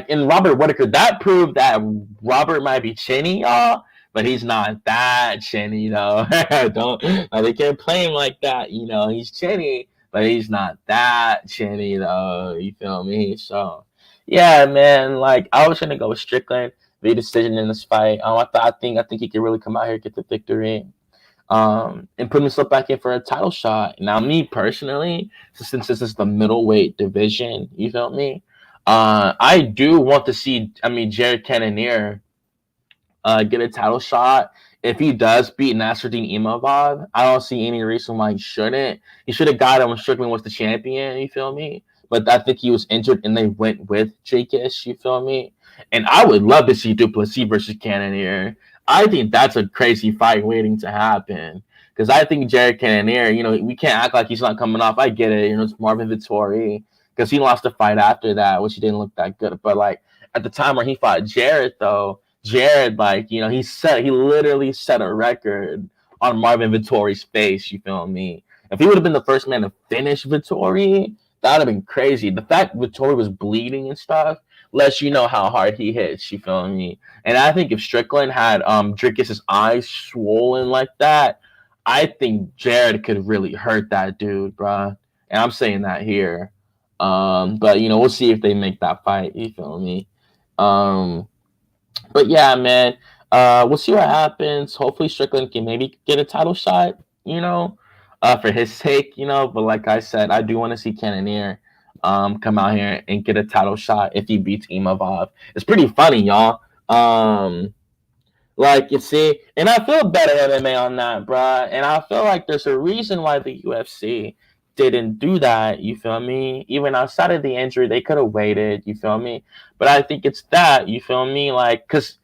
In Robert Whittaker, that proved that Robert might be chinny, y'all, but he's not that chinny, though. They can't play him like that. He's chinny, but he's not that chinny, though. You feel me? So, yeah, man. I was gonna go with Strickland, the decision in this fight. I think he could really come out here and get the victory. And put himself back in for a title shot. Now, me personally, since this is the middleweight division, you feel me? I do want to see, Jared Cannonier get a title shot. If he does beat Nasruddin Imavov, I don't see any reason why he shouldn't. He should have got it when Strickland was the champion, you feel me? But I think he was injured and they went with Jakis, you feel me? And I would love to see Duplessis versus Cannonier. I think that's a crazy fight waiting to happen. Because I think Jared Cannonier, we can't act like he's not coming off. I get it. It's Marvin Vettori. Because he lost the fight after that, which he didn't look that good. But, at the time where he fought Jared, though, he literally set a record on Marvin Vettori's face, you feel me? If he would have been the first man to finish Vettori, that would have been crazy. The fact Vettori was bleeding and stuff lets you know how hard he hits, you feel me? And I think if Strickland had Dricus' eyes swollen like that, I think Jared could really hurt that dude, bruh. And I'm saying that here. But we'll see if they make that fight, you feel me? But yeah, man, we'll see what happens. Hopefully Strickland can maybe get a title shot, for his sake, but like I said, I do want to see Cannonier come out here and get a title shot if he beats Imavov. It's pretty funny, y'all. Like, you see, and I feel better MMA on that, bruh. And I feel like there's a reason why the UFC didn't do that. You feel me? Even outside of the injury, they could have waited. You feel me? But I think it's that. You feel me? Like, cause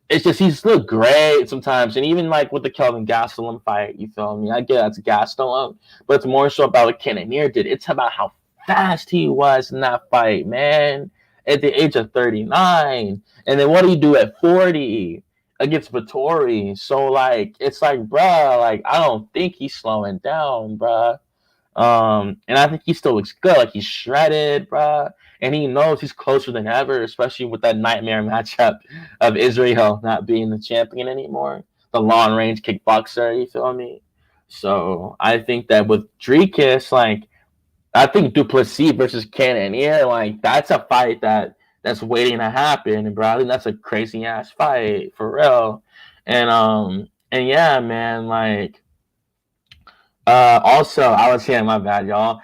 it's just he's still great sometimes, and even like with the Kelvin Gastelum fight, you feel me? I get that's Gastelum, but it's more so about what Cannonier did. It's about how fast he was in that fight, man. At the age of 39, and then what do you do at 40 against Vittori? So like, it's like, bruh, like I don't think he's slowing down, bruh. And I think he still looks good. Like he's shredded, bruh. And he knows he's closer than ever, especially with that nightmare matchup of Israel not being the champion anymore. The long range kickboxer, you feel me? So I think that with Dricus, like I think Duplessis versus Cannonier, like that's a fight that's waiting to happen. And bro, I think that's a crazy ass fight for real. And yeah, man, like also, I was saying, my bad, y'all.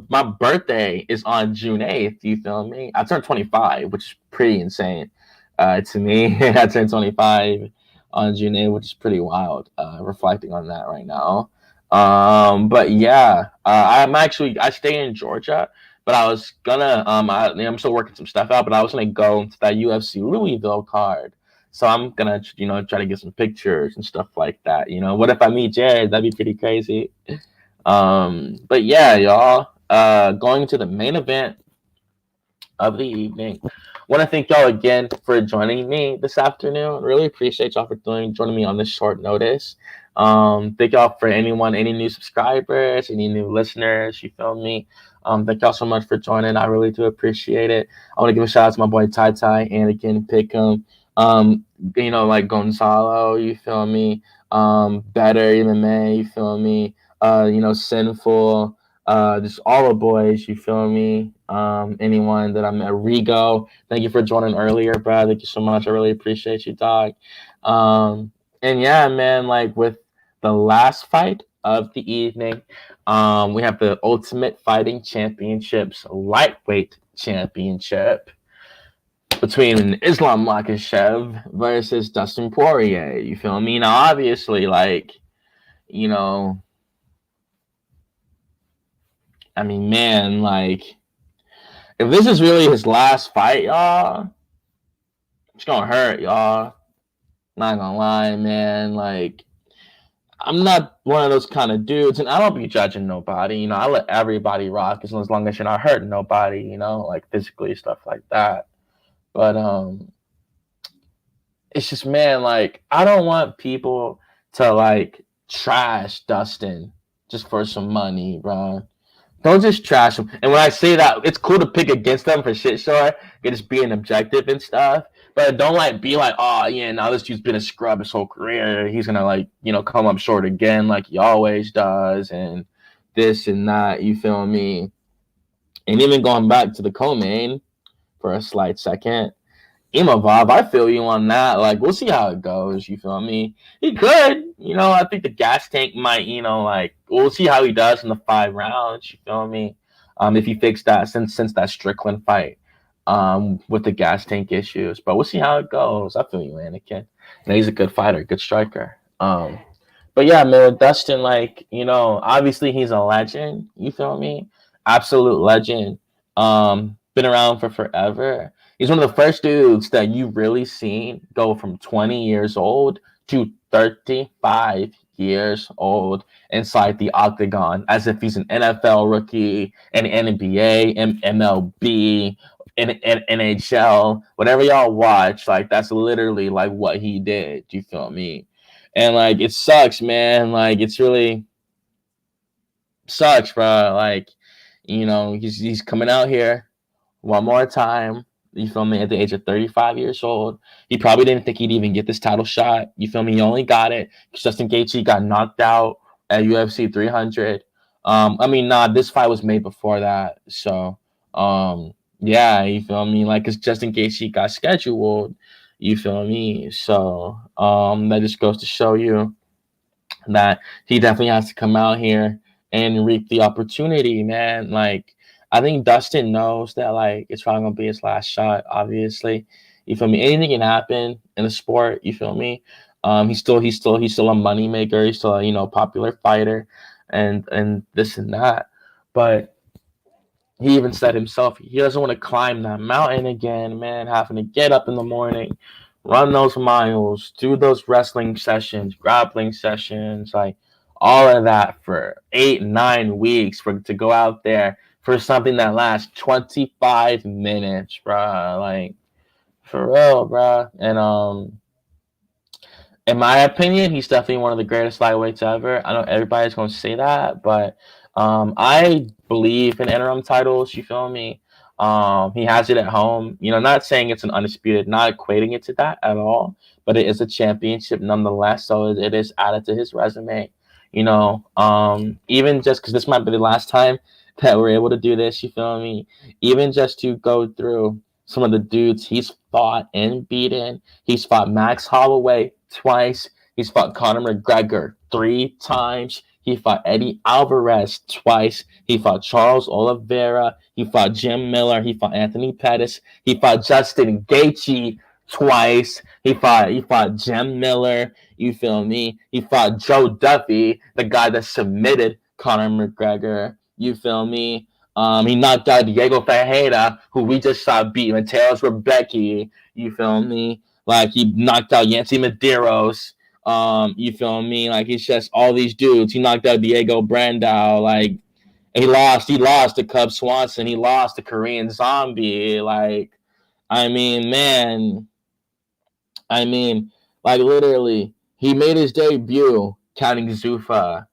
My birthday is on June 8th. You feel me? I turned 25, which is pretty insane to me. I turned 25 on June 8th, which is pretty wild. Reflecting on that right now. But yeah, I stay in Georgia, but I was gonna I'm still working some stuff out, but I was gonna go to that UFC Louisville card. So I'm gonna, try to get some pictures and stuff like that. What if I meet Jared? That'd be pretty crazy. But yeah, y'all. Going to the main event of the evening. Want to thank y'all again for joining me this afternoon. Really appreciate y'all for joining me on this short notice. Thank y'all for any new subscribers, any new listeners. You feel me? Thank y'all so much for joining. I really do appreciate it. I want to give a shout out to my boy Tai Tai, Anakin, Pickham, like Gonzalo. You feel me? Better MMA. You feel me? Sinful. Just all the boys, you feel me? Anyone that I met, Rigo, thank you for joining earlier, bro. Thank you so much. I really appreciate you, dog. And yeah, man, like with the last fight of the evening, we have the Ultimate Fighting Championships lightweight championship between Islam Makhachev versus Dustin Poirier. You feel me? Now, obviously, like, I mean, man, like, if this is really his last fight, y'all, it's gonna hurt, y'all. Not gonna lie, man. Like, I'm not one of those kind of dudes, and I don't be judging nobody. I let everybody rock as long as you're not hurting nobody, like physically, stuff like that. But it's just, man, like, I don't want people to like trash Dustin just for some money, bro. Don't just trash them. And when I say that, it's cool to pick against them for shit, sure. You're just being objective and stuff. But don't like be like, oh yeah, now this dude's been a scrub his whole career. He's gonna like, come up short again like he always does, and this and that. You feel me? And even going back to the co-main for a slight second, Imavov, I feel you on that. Like, we'll see how it goes. You feel me? He could. I think the gas tank might, like, we'll see how he does in the 5 rounds. You feel me? If he fixed that since that Strickland fight, with the gas tank issues. But we'll see how it goes. I feel you, Anakin. He's a good fighter, good striker. But yeah, man, Dustin, like, obviously he's a legend. You feel me? Absolute legend. Been around for forever. He's one of the first dudes that you've really seen go from 20 years old to 35 years old inside the octagon, as if he's an NFL rookie, an NBA, MLB, NHL, whatever y'all watch. Like, that's literally like what he did. You feel me? And like, it sucks, man. Like, it's really sucks, bro. Like, he's coming out here one more time. You feel me? At the age of 35 years old, he probably didn't think he'd even get this title shot. You feel me? He only got it because Justin Gaethje got knocked out at UFC 300. This fight was made before that. So, yeah, you feel me? Like, because Justin Gaethje got scheduled. You feel me? So, that just goes to show you that he definitely has to come out here and reap the opportunity, man. Like, I think Dustin knows that like it's probably gonna be his last shot. Obviously, you feel me? Anything can happen in the sport. You feel me? He's still a money maker. He's still a popular fighter, and this and that. But he even said himself he doesn't want to climb that mountain again, man. Having to get up in the morning, run those miles, do those wrestling sessions, grappling sessions, like all of that for 8, 9 weeks for to go out there for something that lasts 25 minutes, bruh. Like for real, bruh. And in my opinion, he's definitely one of the greatest lightweights ever. I know everybody's gonna say that, but I believe in interim titles. You feel me? He has it at home. Not saying it's an undisputed, not equating it to that at all, but it is a championship nonetheless. So it is added to his resume. Even just because this might be the last time that we're able to do this. You feel me? Even just to go through some of the dudes he's fought and beaten. He's fought Max Holloway twice. He's fought Conor McGregor 3 times. He fought Eddie Alvarez twice. He fought Charles Oliveira. He fought Jim Miller. He fought Anthony Pettis. He fought Justin Gaethje twice. He fought Jim Miller. You feel me? He fought Joe Duffy, the guy that submitted Conor McGregor. You feel me? He knocked out Diego Ferreira, who we just saw beat Mateus Rebecki. You feel me? Like he knocked out Yancy Medeiros. You feel me? Like he's just all these dudes. He knocked out Diego Brandao. Like he lost to Cub Swanson. He lost to Korean Zombie. Like, I mean, man. Like literally, he made his debut counting Zuffa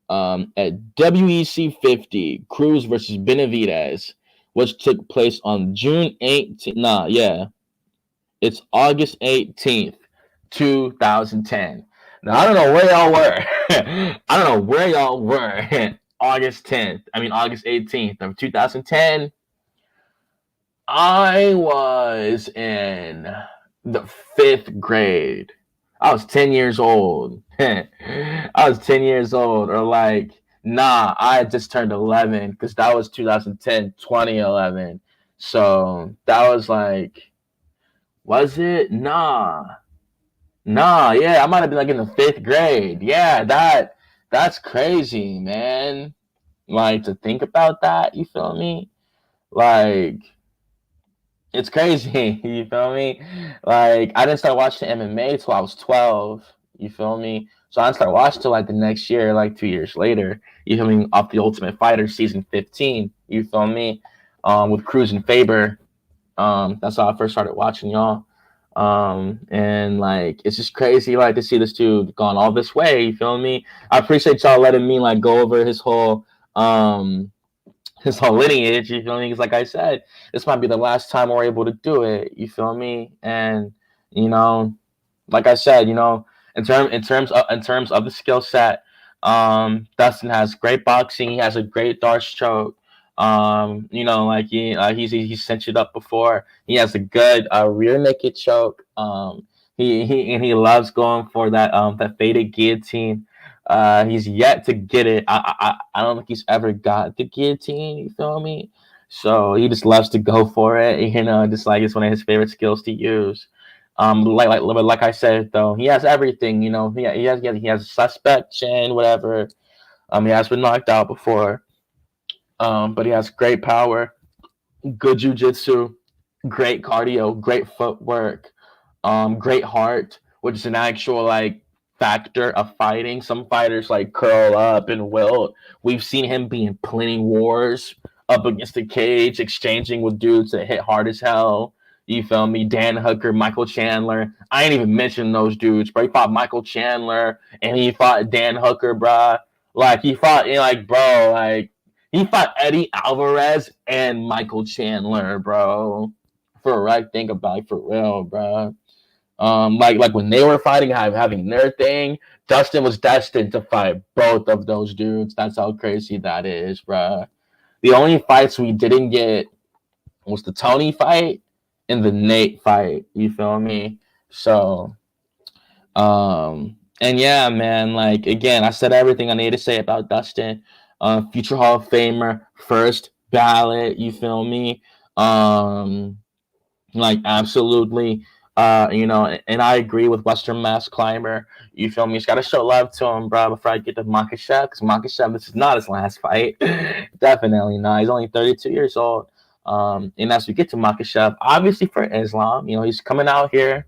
at WEC 50, Cruz versus Benavidez, which took place on June 18th. It's August 18th, 2010. Now, I don't know where y'all were. I don't know where y'all were August 18th of 2010. I was in the 5th grade. I was 10 years old. I was 10 years old. Or like, nah, I had just turned 11 because that was 2010, 2011. So that was like, was it? Nah, yeah, I might have been like in the 5th grade. Yeah, that's crazy, man. Like to think about that, you feel me? Like it's crazy, you feel me? Like I didn't start watching MMA till I was 12, you feel me? So I didn't start watching till like the next year, like 2 years later, you feel me? Off the Ultimate Fighter season 15, you feel me? With Cruz and Faber. That's how I first started watching y'all. And like it's just crazy like to see this dude gone all this way, you feel me? I appreciate y'all letting me like go over his whole lineage, you feel me? Because like I said, this might be the last time we're able to do it, you feel me? And like I said, in terms of the skill set, Dustin has great boxing. He has a great dart stroke. Like he's cinched it up before. He has a good rear naked choke. He loves going for that faded guillotine. He's yet to get it. I don't think he's ever got the guillotine. You feel me? So he just loves to go for it. Just like it's one of his favorite skills to use. Like I said though, he has everything. He has a suspect chin, whatever. He has been knocked out before. But he has great power, good jiu-jitsu, great cardio, great footwork, great heart, which is an actual like factor of fighting. Some fighters like curl up and wilt. We've seen him be in plenty wars up against the cage, exchanging with dudes that hit hard as hell. You feel me? Dan Hooker, Michael Chandler. I ain't even mentioned those dudes, bro. He fought Michael Chandler and he fought Dan Hooker, bro. Like he fought he fought Eddie Alvarez and Michael Chandler, bro. Think about it, for real, bro. Like when they were fighting, having their thing, Dustin was destined to fight both of those dudes. That's how crazy that is, bro. The only fights we didn't get was the Tony fight and the Nate fight. You feel me? So, and yeah, man. Like again, I said everything I need to say about Dustin. Future Hall of Famer, first ballot. You feel me? Um, like absolutely. And I agree with Western Mass Climber. You feel me? Just gotta show love to him, bro. Before I get to MAKHACHEV, because MAKHACHEV, this is not his last fight. Definitely not. He's only 32 years old. And as we get to MAKHACHEV, obviously for Islam, he's coming out here.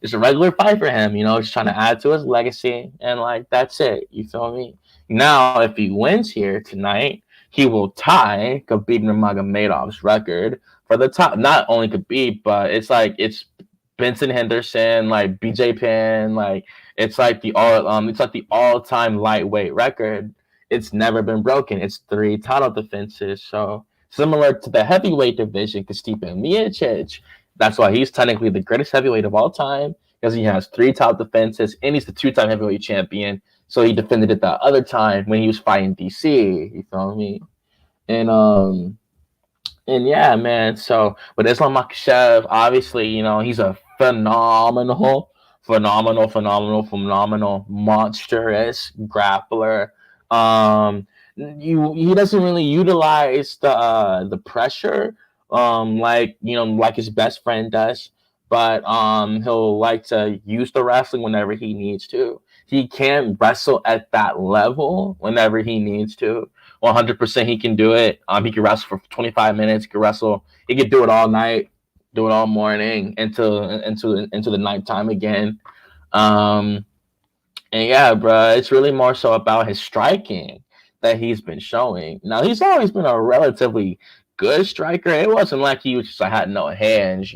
It's a regular fight for him, just trying to add to his legacy, and like that's it. You feel me? Now, if he wins here tonight, he will tie Khabib Nurmagomedov's record for the top. Not only Khabib, but it's Benson Henderson, like BJ Penn, like it's like the all time lightweight record. It's never been broken. It's 3 title defenses. So similar to the heavyweight division, because Stipe Miocic, that's why he's technically the greatest heavyweight of all time, because he has 3 top defenses and he's the 2-time heavyweight champion. So he defended it the other time when he was fighting DC. You feel me? And yeah, man. So with Islam Makhachev, obviously, he's a phenomenal, monstrous grappler. He doesn't really utilize the pressure, like his best friend does, but he'll like to use the wrestling whenever he needs to. He can wrestle at that level whenever he needs to. 100% he can do it. He can wrestle for 25 minutes. He can wrestle. He can do it all night, do it all morning into the nighttime again. And yeah, bro, it's really more so about his striking that he's been showing. Now, he's always been a relatively good striker. It wasn't like he was just like had no hands,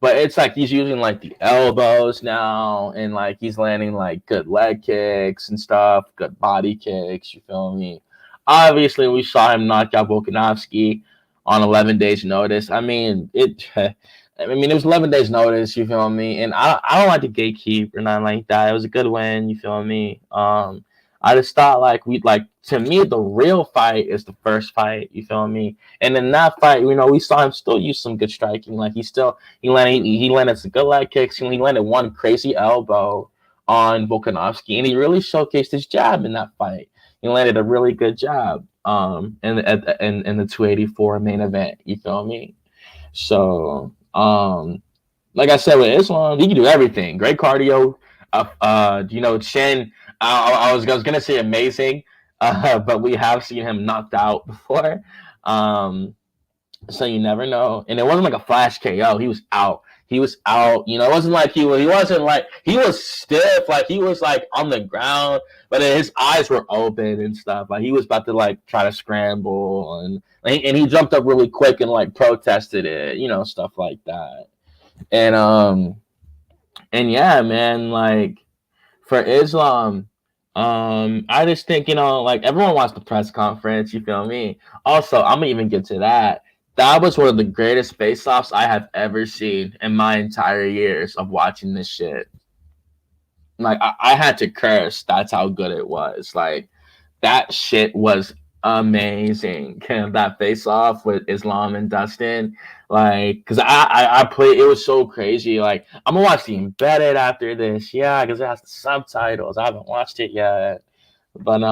But it's like he's using like the elbows now, and like he's landing like good leg kicks and stuff, good body kicks. You feel me? Obviously, we saw him knock out Volkanovski on 11 days' notice. I mean, it was 11 days' notice. You feel me? And I don't like to gatekeep or nothing like that. It was a good win. You feel me? I just thought to me the real fight is the first fight. You feel me? And in that fight, we saw him still use some good striking. Like he landed some good leg kicks. He landed one crazy elbow on Volkanovski, and he really showcased his jab in that fight. He landed a really good job in the 284 main event. You feel me? So like I said with Islam, he can do everything. Great cardio. Chin. I was gonna say amazing, but we have seen him knocked out before. So you never know. And it wasn't like a flash KO. He was out. He was out. It wasn't like he wasn't like he was stiff. Like he was like on the ground, but his eyes were open and stuff. Like he was about to like try to scramble, and he jumped up really quick and like protested it. Stuff like that. And yeah, man, like for Islam, I just think, like everyone wants the press conference, you feel me? Also, I'm gonna even get to that. That was one of the greatest face-offs I have ever seen in my entire years of watching this shit. Like I had to curse. That's how good it was. Like that shit was amazing. That face off with Islam and Dustin, like, because I played. It was so crazy. Like I'm gonna watch the embedded after this, yeah, because it has the subtitles. I haven't watched it yet, but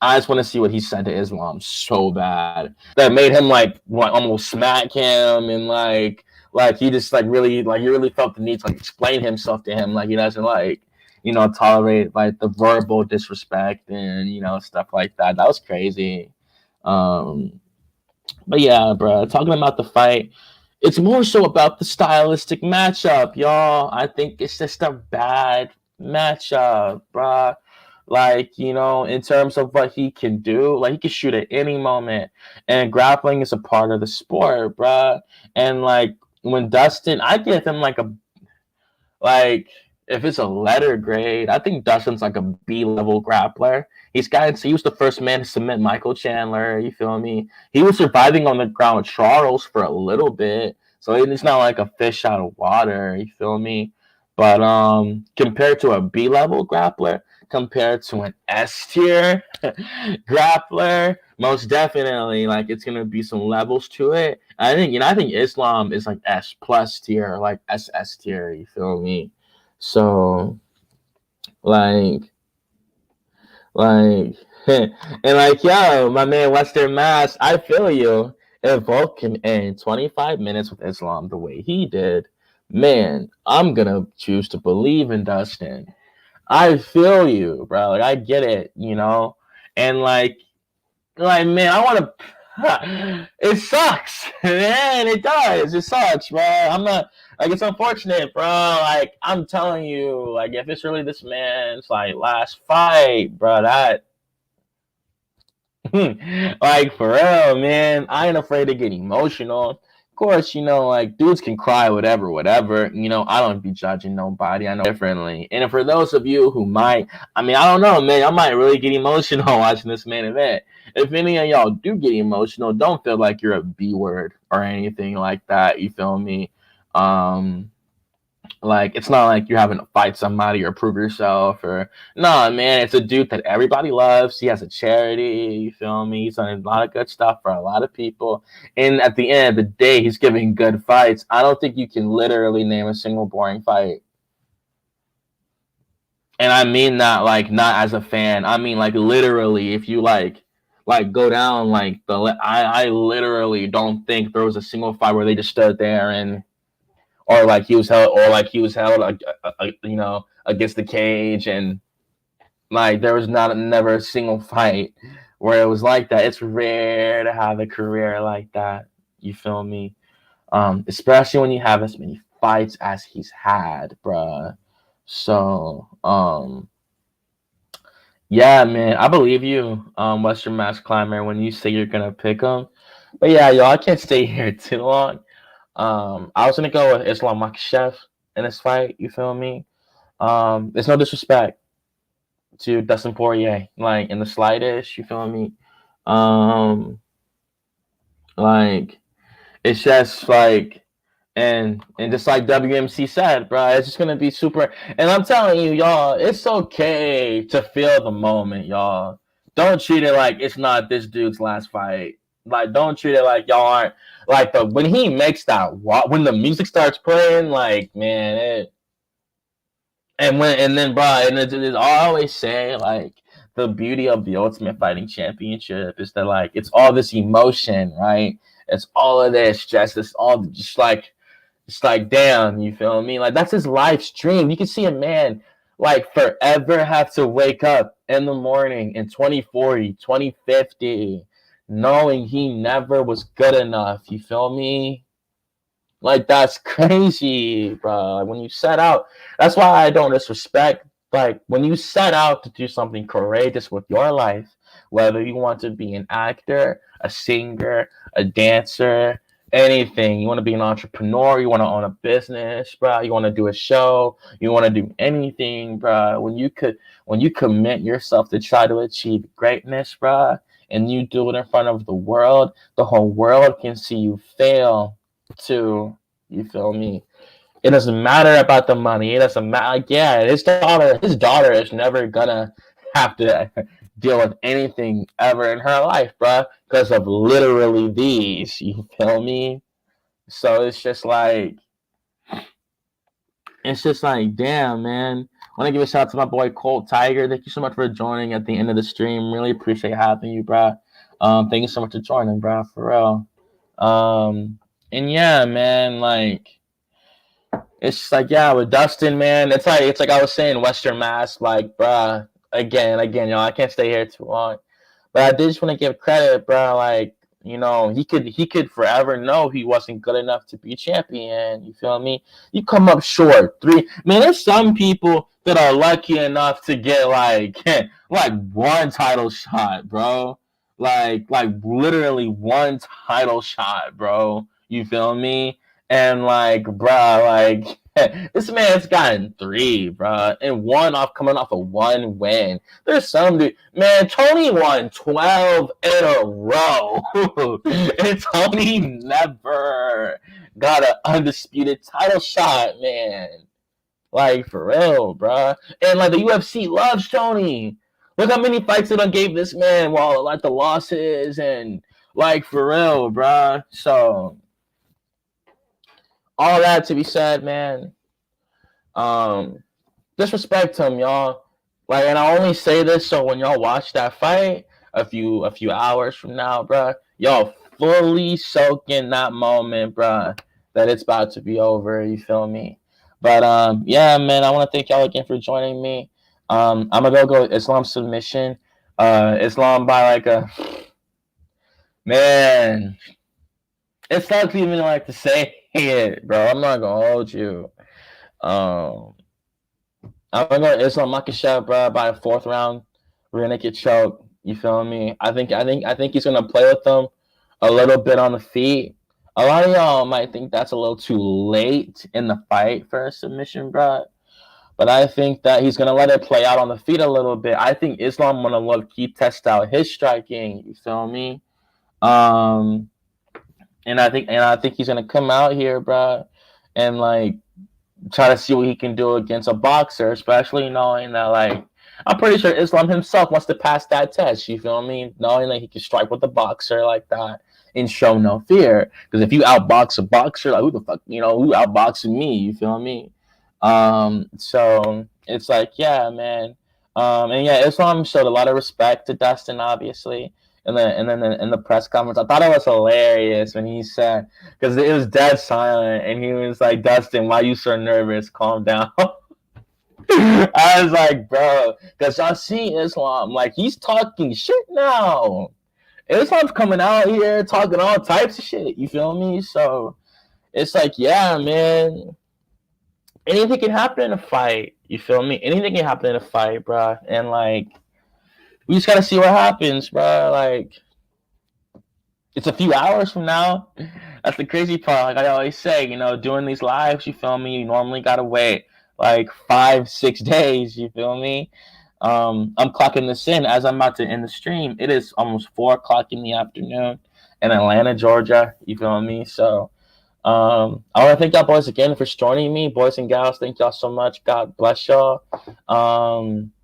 I just want to see what he said to Islam so bad that made him like almost smack him, and like he just like really like he really felt the need to like explain himself to him, like he doesn't like tolerate like the verbal disrespect and stuff like that. That was crazy. But yeah, bro, talking about the fight, it's more so about the stylistic matchup, y'all. I think it's just a bad matchup, bro. Like, in terms of what he can do, like he can shoot at any moment, and grappling is a part of the sport, bro. And like when Dustin, I give him like if it's a letter grade, I think Dustin's like a B level grappler. He was the first man to submit Michael Chandler. You feel me? He was surviving on the ground with Charles for a little bit, so it's not like a fish out of water. You feel me? But compared to a B level grappler, compared to an S tier grappler, most definitely, like it's gonna be some levels to it. I think Islam is like S plus tier, like SS tier. You feel me? So, like And like, yo, my man Western Mass, I feel you. If Volk can end 25 minutes with Islam the way he did, man, I'm gonna choose to believe in Dustin. I feel you, bro. Like I get it, you know, and like man, I want to. It sucks, man. It does. It sucks, bro. I'm not like it's unfortunate, bro. Like I'm telling you, like if it's really this man's like last fight, bro, that like for real, man. I ain't afraid to get emotional. Of course, you know, like dudes can cry, whatever. You know, I don't be judging nobody. I know differently. And for those of you who might, I mean, I don't know, man. I might really get emotional watching this main event. If any of y'all do get emotional, don't feel like you're a B word or anything like that. You feel me? Um, like it's not like you're having to fight somebody or prove yourself or no, man. It's a dude that everybody loves. He has a charity. You feel me? He's done a lot of good stuff for a lot of people. And at the end of the day, he's giving good fights. I don't think you can literally name a single boring fight. And I mean that like not as a fan. I mean like literally. If you like go down like I literally don't think there was a single fight where they just stood there and or like he was held you know, against the cage, and like there was never a single fight where it was like that. It's rare to have a career like that. You feel me? Especially when you have as many fights as he's had, bruh. So, yeah, man, I believe you, Western Mass Climber, when you say you're gonna pick him. But yeah, yo, I can't stay here too long. I was gonna go with Islam Makhachev in this fight. You feel me? There's no disrespect to Dustin Poirier, like in the slightest. You feel me? Um, like it's just like, and just like WMC said, bro, it's just gonna be super. And I'm telling you, y'all, it's okay to feel the moment, y'all. Don't treat it like it's not this dude's last fight. Like, don't treat it like y'all aren't like when he makes that when the music starts playing, like man, and then bro, and I always say like the beauty of the Ultimate Fighting Championship is that like it's all this emotion, right? It's all of this, just this all just like it's like, damn, you feel me? Like, that's his life dream. You can see a man, like, forever have to wake up in the morning in 2040, 2050, knowing he never was good enough. You feel me? Like, that's crazy, bro. Like, when you set out, that's why I don't disrespect. Like, when you set out to do something courageous with your life, whether you want to be an actor, a singer, a dancer, anything, you want to be an entrepreneur, you want to own a business, bro, you want to do a show, you want to do anything, bro. When you commit yourself to try to achieve greatness, bro, and you do it in front of the whole world can see you fail too. You feel me? It doesn't matter about the money. It doesn't matter. Like, yeah, his daughter is never gonna have to deal with anything ever in her life, bro, because of literally these. You feel me? So it's just like, damn, man. I want to give a shout out to my boy Colt Tiger. Thank you so much for joining at the end of the stream. Really appreciate having you, bro. Thank you so much for joining, bro. For real. And yeah, man, like it's just like yeah, with Dustin, man, it's like I was saying, Western Mass, like, bruh, again, y'all, I can't stay here too long. But I did just want to give credit, bro. Like, you know, he could forever know he wasn't good enough to be champion. You feel me? You come up short. Three man, there's some people that are lucky enough to get like like one title shot, bro. Like literally one title shot, bro. You feel me? And like, bro, like this man's gotten three, bro, and one off coming off of one win. There's some dude, man. Tony won 12 in a row, and Tony never got an undisputed title shot, man. Like for real, bro. And like the UFC loves Tony. Look how many fights they done gave this man while like the losses and like for real, bro. So all that to be said, man. Um, Disrespect him, y'all. Like, and I only say this so when y'all watch that fight a few hours from now, bruh, y'all fully soak in that moment, bruh, that it's about to be over. You feel me? But yeah, man, I want to thank y'all again for joining me. I'm gonna go Islam submission. Islam by like a man. It sucks even like to say it, bro. I'm not gonna hold you. Um, I'm gonna go Islam MAKHACHEV, bro, by the fourth round. We're gonna get choked. You feel me? I think he's gonna play with them a little bit on the feet. A lot of y'all might think that's a little too late in the fight for a submission, bro. But I think that he's gonna let it play out on the feet a little bit. I think Islam gonna look keep test out his striking. You feel me? Um, and I think he's gonna come out here, bro, and like try to see what he can do against a boxer, especially knowing that like I'm pretty sure Islam himself wants to pass that test. You feel me? Knowing that he can strike with a boxer like that and show no fear. Because if you outbox a boxer, like who the fuck, who outboxing me? You feel me? So it's like, yeah, man. And yeah, Islam showed a lot of respect to Dustin, obviously. In the press conference, I thought it was hilarious when he said, because it was dead silent, and he was like, "Dustin, why you so nervous? Calm down." I was like, bro, because y'all see Islam, like he's talking shit now. Islam's coming out here talking all types of shit. You feel me? So it's like, yeah, man. Anything can happen in a fight. You feel me? Anything can happen in a fight, bro. And like, we just gotta see what happens, bro. Like, it's a few hours from now. That's the crazy part. Like I always say, doing these lives, you feel me? You normally gotta wait like 5, 6 days. You feel me? I'm clocking this in as I'm about to end the stream. It is almost 4 o'clock in the afternoon in Atlanta, Georgia. You feel me? So I want to thank y'all boys again for joining me, boys and gals. Thank y'all so much. God bless y'all.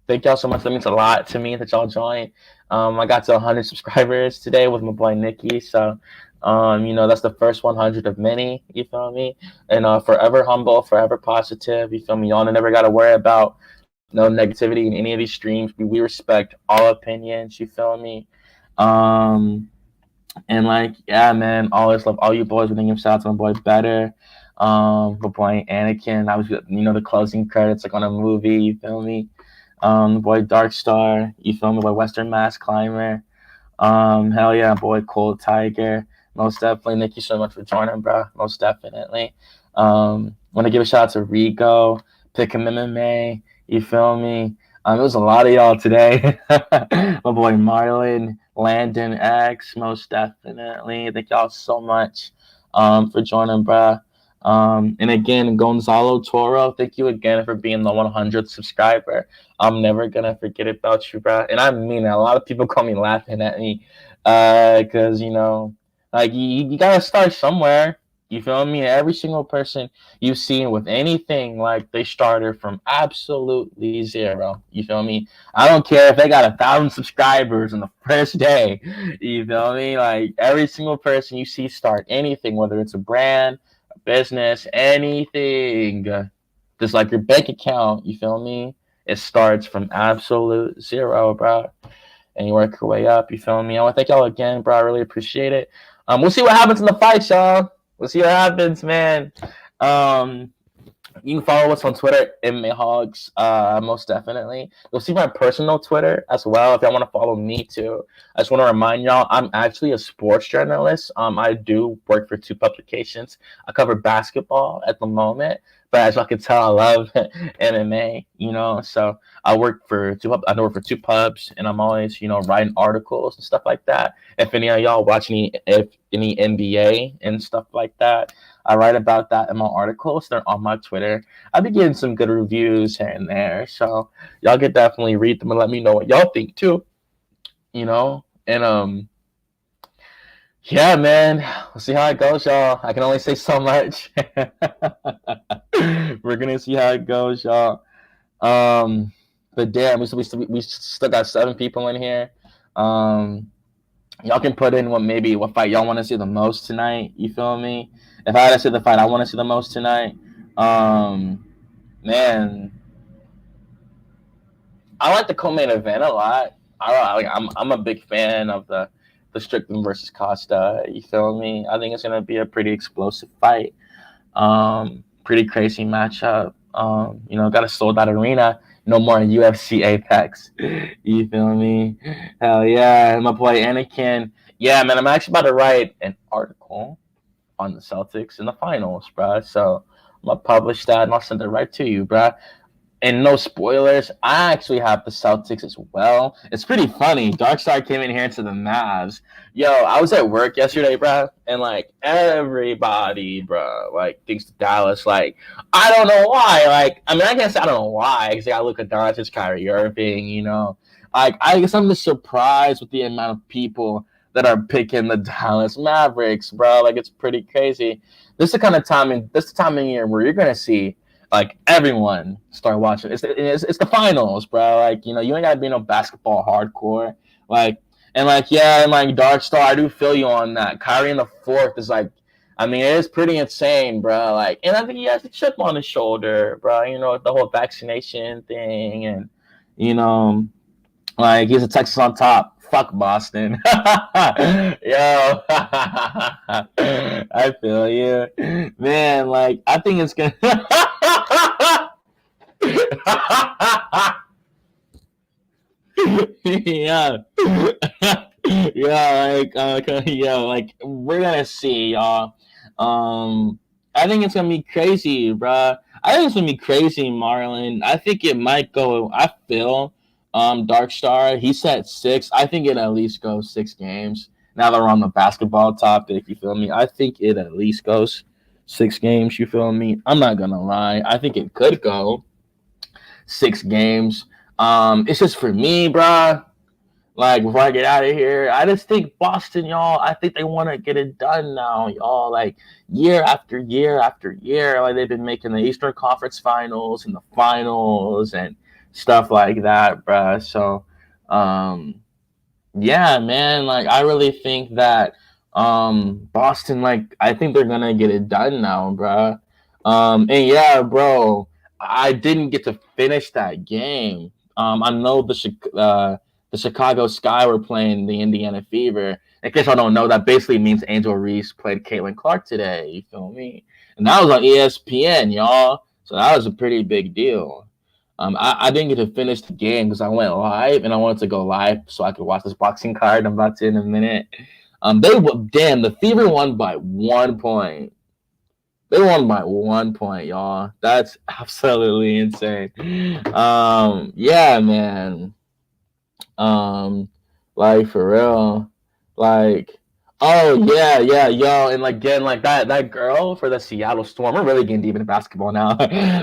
Thank y'all so much. That means a lot to me that y'all joined. I got to 100 subscribers today with my boy Nicky. So, that's the first 100 of many. You feel me? And forever humble, forever positive. You feel me? Y'all never got to worry about no negativity in any of these streams. We respect all opinions. You feel me? And like, yeah, man, always love all you boys. We're thinking shout out to my boy Better, my boy Anakin. I was, the closing credits like on a movie. You feel me? The boy Dark Star. You feel me? Boy Western Mass Climber. Hell yeah, boy Cold Tiger. Most definitely. Thank you so much for joining, bro. Most definitely. Want to give a shout out to Rico, Pick him MMA. You feel me? It was a lot of y'all today. My boy Marlon, Landon X, most definitely. Thank y'all so much for joining, bruh. And again, Gonzalo Toro, thank you again for being the 100th subscriber. I'm never going to forget about you, bruh. And I mean it. A lot of people call me laughing at me because, like you got to start somewhere. You feel me? Every single person you've seen with anything, like they started from absolutely zero. You feel me? I don't care if they got 1,000 subscribers on the first day. You feel me? Like every single person you see start anything, whether it's a brand, a business, anything, just like your bank account. You feel me? It starts from absolute zero, bro, and you work your way up. You feel me? I want to thank y'all again, bro. I really appreciate it. We'll see what happens in the fight, y'all. We'll see what happens, man. You can follow us on Twitter, MMAHOLICS, most definitely. You'll see my personal Twitter as well if y'all want to follow me too. I just want to remind y'all, I'm actually a sports journalist. I do work for 2 publications. I cover basketball at the moment, but as y'all can tell, I love MMA, so I work for 2 pubs, and I'm always, writing articles and stuff like that. If any of y'all watch any NBA and stuff like that, I write about that in my articles. They're on my Twitter. I've been getting some good reviews here and there, so y'all can definitely read them and let me know what y'all think too. And yeah, man, we'll see how it goes, y'all. I can only say so much. We're gonna see how it goes, y'all. But damn, we still got 7 people in here. Y'all can put in what fight y'all want to see the most tonight. You feel me? If I had to see the fight I want to see the most tonight, man, I like the co-main event a lot. I'm a big fan of the Strickland versus Costa. You feel me? I think it's gonna be a pretty explosive fight. Pretty crazy matchup. Got to sold out arena. No more UFC Apex. You feel me? Hell yeah, my boy Anakin. Yeah, man, I'm actually about to write an article on the Celtics in the finals, bro. So I'm gonna publish that and I'll send it right to you, bro. And no spoilers, I actually have the Celtics as well. It's pretty funny. Darkstar came in here into the Mavs. Yo, I was at work yesterday, bro, and like everybody, bro, like thinks Dallas. Like, I don't know why. Like, I mean, I guess I don't know why. Because I look at Doncic, Kyrie Irving, Like, I guess I'm just surprised with the amount of people that are picking the Dallas Mavericks, bro. Like, it's pretty crazy. This is the kind of timing. This is the time of year where you're gonna see like everyone start watching. It's the finals, bro. Like, you ain't gotta be no basketball hardcore. Like, and like, yeah, and like Dark Star, I do feel you on that. Kyrie in the fourth is like, I mean, it is pretty insane, bro. Like, and I think he has a chip on his shoulder, bro. The whole vaccination thing, and like he's a Texas on top. Fuck Boston. Yo. I feel you. Man, like I think it's gonna yeah. Yeah, like we're gonna see, y'all. I think it's gonna be crazy, bruh. I think it's gonna be crazy, Marlon. I think it might go. I feel, Dark Star. He said 6. I think it at least goes 6 games. Now that we're on the basketball topic, you feel me? I think it at least goes 6 games. You feel me? I'm not gonna lie. I think it could go 6 games. It's just for me, bruh. Like, before I get out of here, I just think Boston, y'all, I think they want to get it done now, y'all. Like, year after year after year, like, they've been making the Eastern Conference Finals and the finals and stuff like that, bruh. So, yeah, man, like, I really think that Boston, like, I think they're going to get it done now, bruh. And, yeah, bro, I didn't get to finish that game. I know the Chicago Sky were playing the Indiana Fever. In case I don't know, that basically means Angel Reese played Caitlin Clark today. You feel me? And that was on ESPN, y'all. So that was a pretty big deal. I didn't get to finish the game because I went live and I wanted to go live so I could watch this boxing card I'm about to in a minute. The Fever won by 1 point. They won by 1 point, y'all. That's absolutely insane. Yeah, man. Like for real, like, oh yeah, yo, and like again, like that girl for the Seattle Storm. We're really getting deep into basketball now.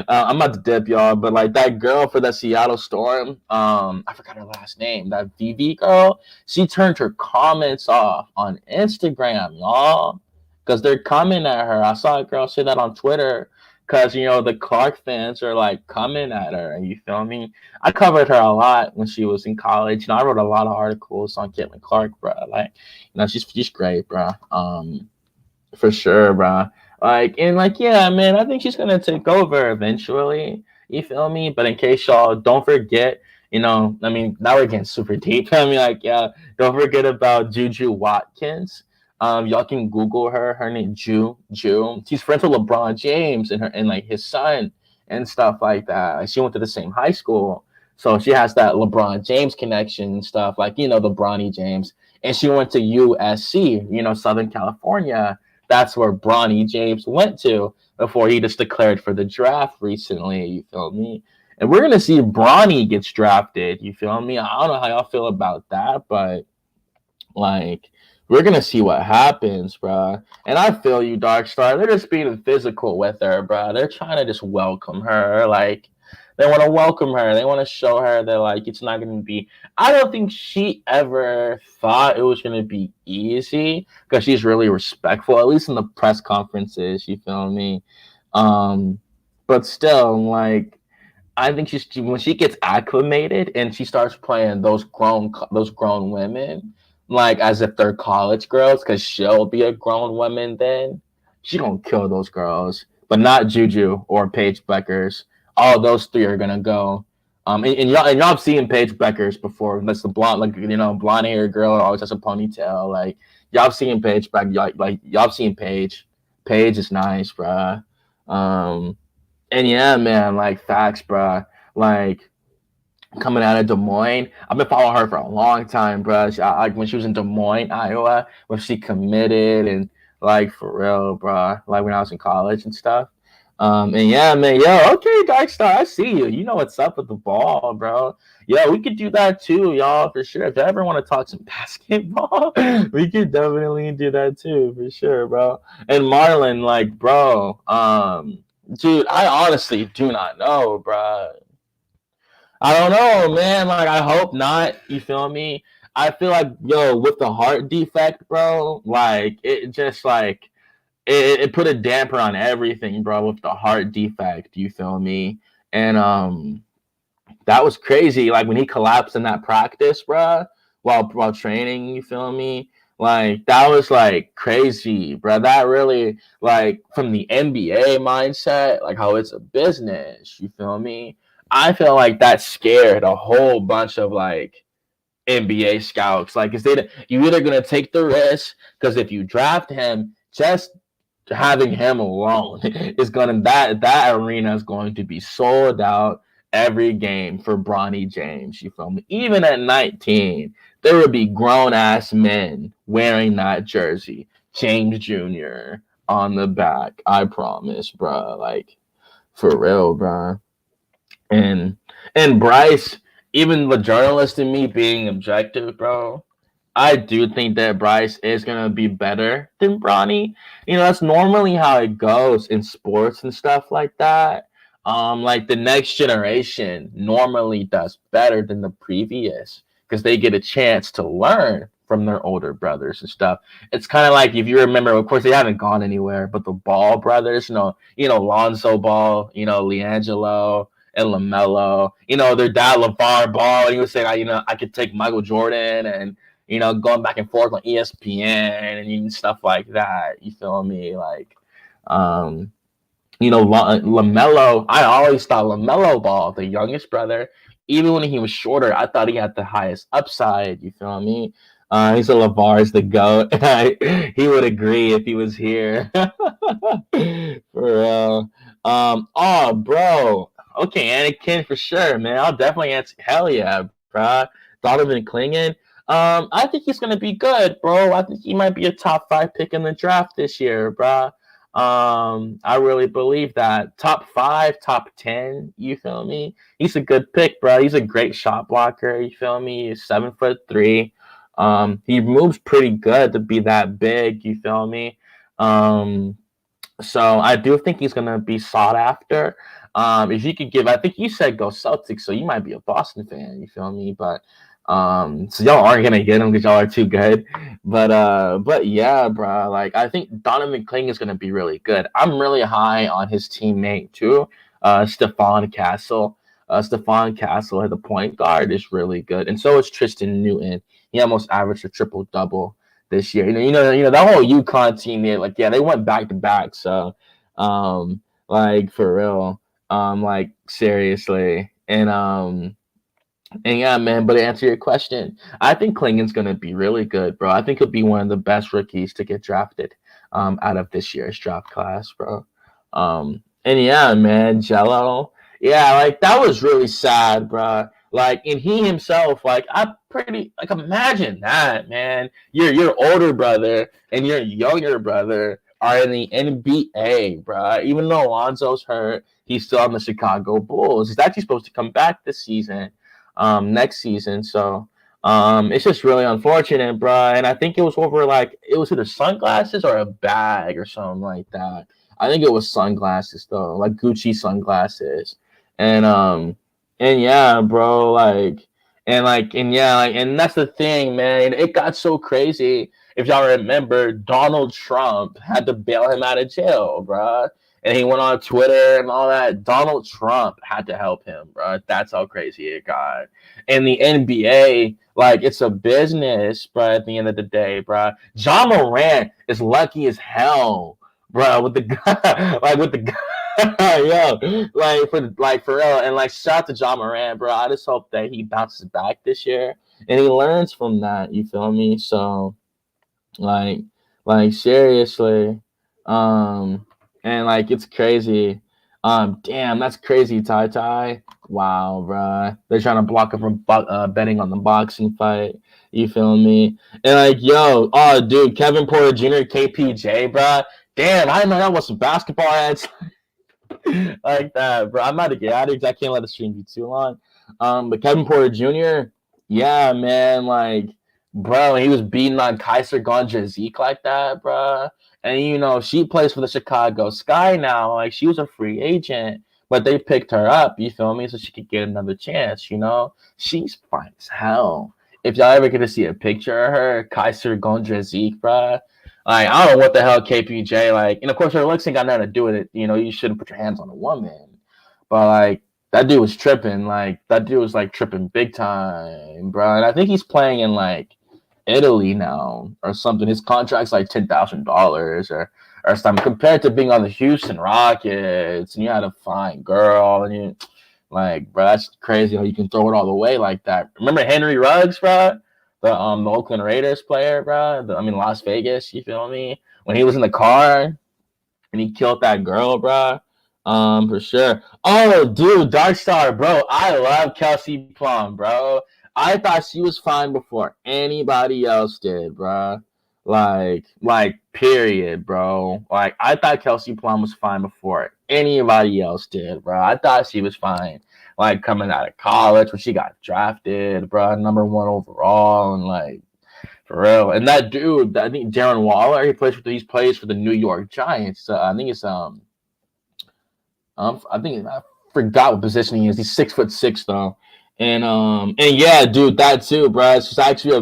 I'm about to dip, y'all, but like that girl for the Seattle Storm, I forgot her last name. That VV girl, she turned her comments off on Instagram, y'all, because they're coming at her. I saw a girl say that on Twitter. Because, the Clark fans are, like, coming at her. You feel me? I covered her a lot when she was in college. I wrote a lot of articles on Caitlin Clark, bro. Like, she's great, bro. For sure, bro. Like, and, like, yeah, man, I think she's going to take over eventually. You feel me? But in case y'all don't forget, I mean, now we're getting super deep. I mean, like, yeah, don't forget about Juju Watkins. Y'all can Google her. Her name Ju. She's friends with LeBron James and like his son and stuff like that. She went to the same high school, so she has that LeBron James connection and stuff. Like the Bronny James, and she went to USC. Southern California. That's where Bronny James went to before he just declared for the draft recently. You feel me? And we're gonna see Bronny gets drafted. You feel me? I don't know how y'all feel about that, but like, we're going to see what happens, bro. And I feel you, Dark Star. They're just being physical with her, bro. They're trying to just welcome her. Like, they want to welcome her. They want to show her that, like, it's not going to be. I don't think she ever thought it was going to be easy because she's really respectful, at least in the press conferences. You feel me? But still, like, I think when she gets acclimated and she starts playing those grown women, like as if they're college girls, because she'll be a grown woman then. She gonna kill those girls, but not Juju or Paige Beckers. All those 3 are gonna go And y'all have seen Paige Beckers before. That's the blonde, like blonde hair girl always has a ponytail. Like y'all have seen Paige Beck. Y'all have seen Paige. Paige is nice, bruh. And yeah, man, like facts, bruh. Like coming out of Des Moines. I've been following her for a long time, bro. Like when she was in Des Moines, Iowa, when she committed and like for real, bro. Like when I was in college and stuff. And yeah, man, okay, Darkstar, I see you. You know what's up with the ball, bro. Yeah, we could do that too, y'all, for sure. If you ever want to talk some basketball, we could definitely do that too, for sure, bro. And Marlon, like, bro, dude, I honestly do not know, bro. I don't know, man. Like, I hope not. You feel me? I feel like, with the heart defect, bro, like, it just, like, it put a damper on everything, bro, with the heart defect. You feel me? And, that was crazy. Like, when he collapsed in that practice, bro, while training, you feel me? Like, that was, like, crazy, bro. That really, like, from the NBA mindset, like, how it's a business, you feel me? I feel like that scared a whole bunch of like NBA scouts. Like, you either gonna take the risk because if you draft him, just having him alone is gonna that arena is going to be sold out every game for Bronny James. You feel me? Even at 19, there would be grown ass men wearing that jersey, James Jr. on the back. I promise, bro. Like for real, bro. And Bryce, even the journalist in me being objective, bro, I do think that Bryce is gonna be better than Bronny. That's normally how it goes in sports and stuff like that. Like the next generation normally does better than the previous because they get a chance to learn from their older brothers and stuff. It's kind of like if you remember, of course, they haven't gone anywhere, but the Ball brothers, Lonzo Ball, LiAngelo and LaMelo, their dad LeVar Ball, and he was saying, I could take Michael Jordan and going back and forth on ESPN and stuff like that. You feel me? Like, LaMelo, I always thought LaMelo Ball, the youngest brother, even when he was shorter, I thought he had the highest upside. You feel me? He said LeVar's the GOAT. He would agree if he was here. For real. Oh, bro. Okay, Anakin for sure, man. I'll definitely answer. Hell yeah, bro. Donovan Clingan. I think he's gonna be good, bro. I think he might be a top 5 pick in the draft this year, bro. I really believe that. Top 5, top 10. You feel me? He's a good pick, bro. He's a great shot blocker. You feel me? He's 7'3". He moves pretty good to be that big. You feel me? So I do think he's gonna be sought after. If you could give, I think you said go Celtics, so you might be a Boston fan. You feel me? But so y'all aren't gonna get him because y'all are too good. But yeah, bro. Like I think Donovan Clingan is gonna be really good. I'm really high on his teammate too, Stephon Castle. Stephon Castle at the point guard is really good, and so is Tristan Newton. He almost averaged a triple double this year. That whole UConn team, they went back to back. So, like for real, like seriously, and yeah, man. But to answer your question, I think Clingan's gonna be really good, bro. I think he'll be one of the best rookies to get drafted, out of this year's draft class, bro. And yeah, man, Jello. Yeah, like that was really sad, bro. Like, and he himself, like, I pretty like imagine that, man. Your older brother and your younger brother are in the NBA, bro. Even though Alonzo's hurt, he's still on the Chicago Bulls. He's actually supposed to come back this season, next season. So, it's just really unfortunate, bro. And I think it was over it was either sunglasses or a bag or something like that. I think it was sunglasses though, like Gucci sunglasses, and yeah, bro, and that's the thing, man. It got so crazy. If y'all remember, Donald Trump had to bail him out of jail, bro. And he went on Twitter and all that. Donald Trump had to help him, bro. That's how crazy it got. And the NBA, it's a business, bro, at the end of the day, bro. John Morant is lucky as hell, bro, with the guy, like with the guy, yo, for real, and like shout out to John Moran, bro. I just hope that he bounces back this year and he learns from that. You feel me? So like seriously, um, and like it's crazy. Damn, that's crazy, Ty Ty. Wow, bro. They're trying to block him from betting on the boxing fight. You feel me? And like, yo, oh, dude, Kevin Porter Jr., KPJ, bro. Damn, I didn't know that was some basketball ads like that, bro. I'm about to get out of here because I can't let the stream be too long. But Kevin Porter Jr., yeah, man, like, bro, he was beating on Kaiser Gonja Zeke like that, bro. And you know, she plays for the Chicago Sky now. Like, she was a free agent, but they picked her up. You feel me? So she could get another chance. You know, she's fine as hell. If y'all ever get to see a picture of her, Kaiser Gonja Zeke, bro. Like, I don't know what the hell KPJ like, and of course her looks ain't got nothing to do with it. You know, you shouldn't put your hands on a woman, but like that dude was tripping. Like that dude was like tripping big time, bro. And I think he's playing in like Italy now or something. His contract's like $10,000 or something compared to being on the Houston Rockets and you had a fine girl and you like, bro, that's crazy how you can throw it all the way like that. Remember Henry Ruggs, bro? The Oakland Raiders player, bro. Las Vegas. You feel me? When he was in the car and he killed that girl, bro. For sure. Oh, dude, Dark Star, bro. I love Kelsey Plum, bro. I thought she was fine before anybody else did, bro. Period, bro. Like, I thought Kelsey Plum was fine before anybody else did, bro. I thought she was fine. Like, coming out of college when she got drafted, bro, number 1 overall, and like, for real. And that dude, I think Darren Waller, he plays for the New York Giants. I think it's I forgot what position he is. He's 6'6" though. And yeah, dude, that too, bro. There's actually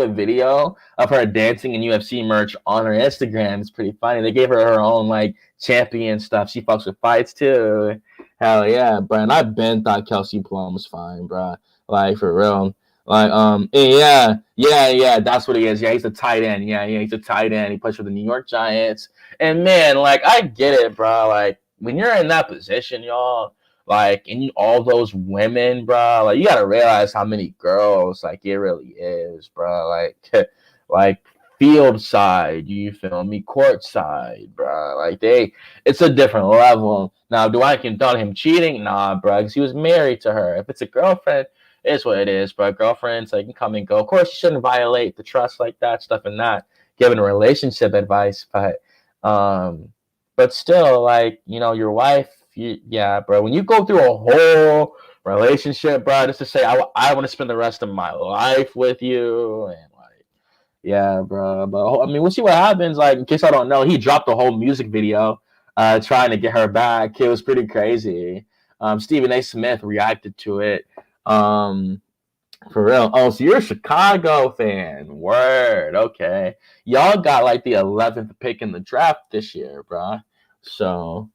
a video of her dancing in UFC merch on her Instagram. It's pretty funny. They gave her own like champion stuff. She fucks with fights too. Hell yeah, bro. And I been thought Kelsey Plum was fine, bro. Like for real. Like yeah, that's what he is. Yeah, he's a tight end. Yeah, he's a tight end. He plays for the New York Giants. And man, like I get it, bro. Like when you're in that position, y'all. Like, and all those women, bro, like, you gotta realize how many girls, like, it really is, bro. Like field side, you feel me? Court side, bro. Like, it's a different level. Now, do I condone him cheating? Nah, bro, because he was married to her. If it's a girlfriend, it's what it is, bro. Girlfriends, like, can come and go. Of course, you shouldn't violate the trust like that, stuff and not giving relationship advice, but still, like, you know, your wife, yeah, bro. When you go through a whole relationship, bro, just to say I want to spend the rest of my life with you, and like, yeah, bro. But I mean, we'll see what happens. Like, in case I don't know, he dropped a whole music video, trying to get her back. It was pretty crazy. Stephen A. Smith reacted to it. For real. Oh, so you're a Chicago fan? Word. Okay. Y'all got like the 11th pick in the draft this year, bro. So,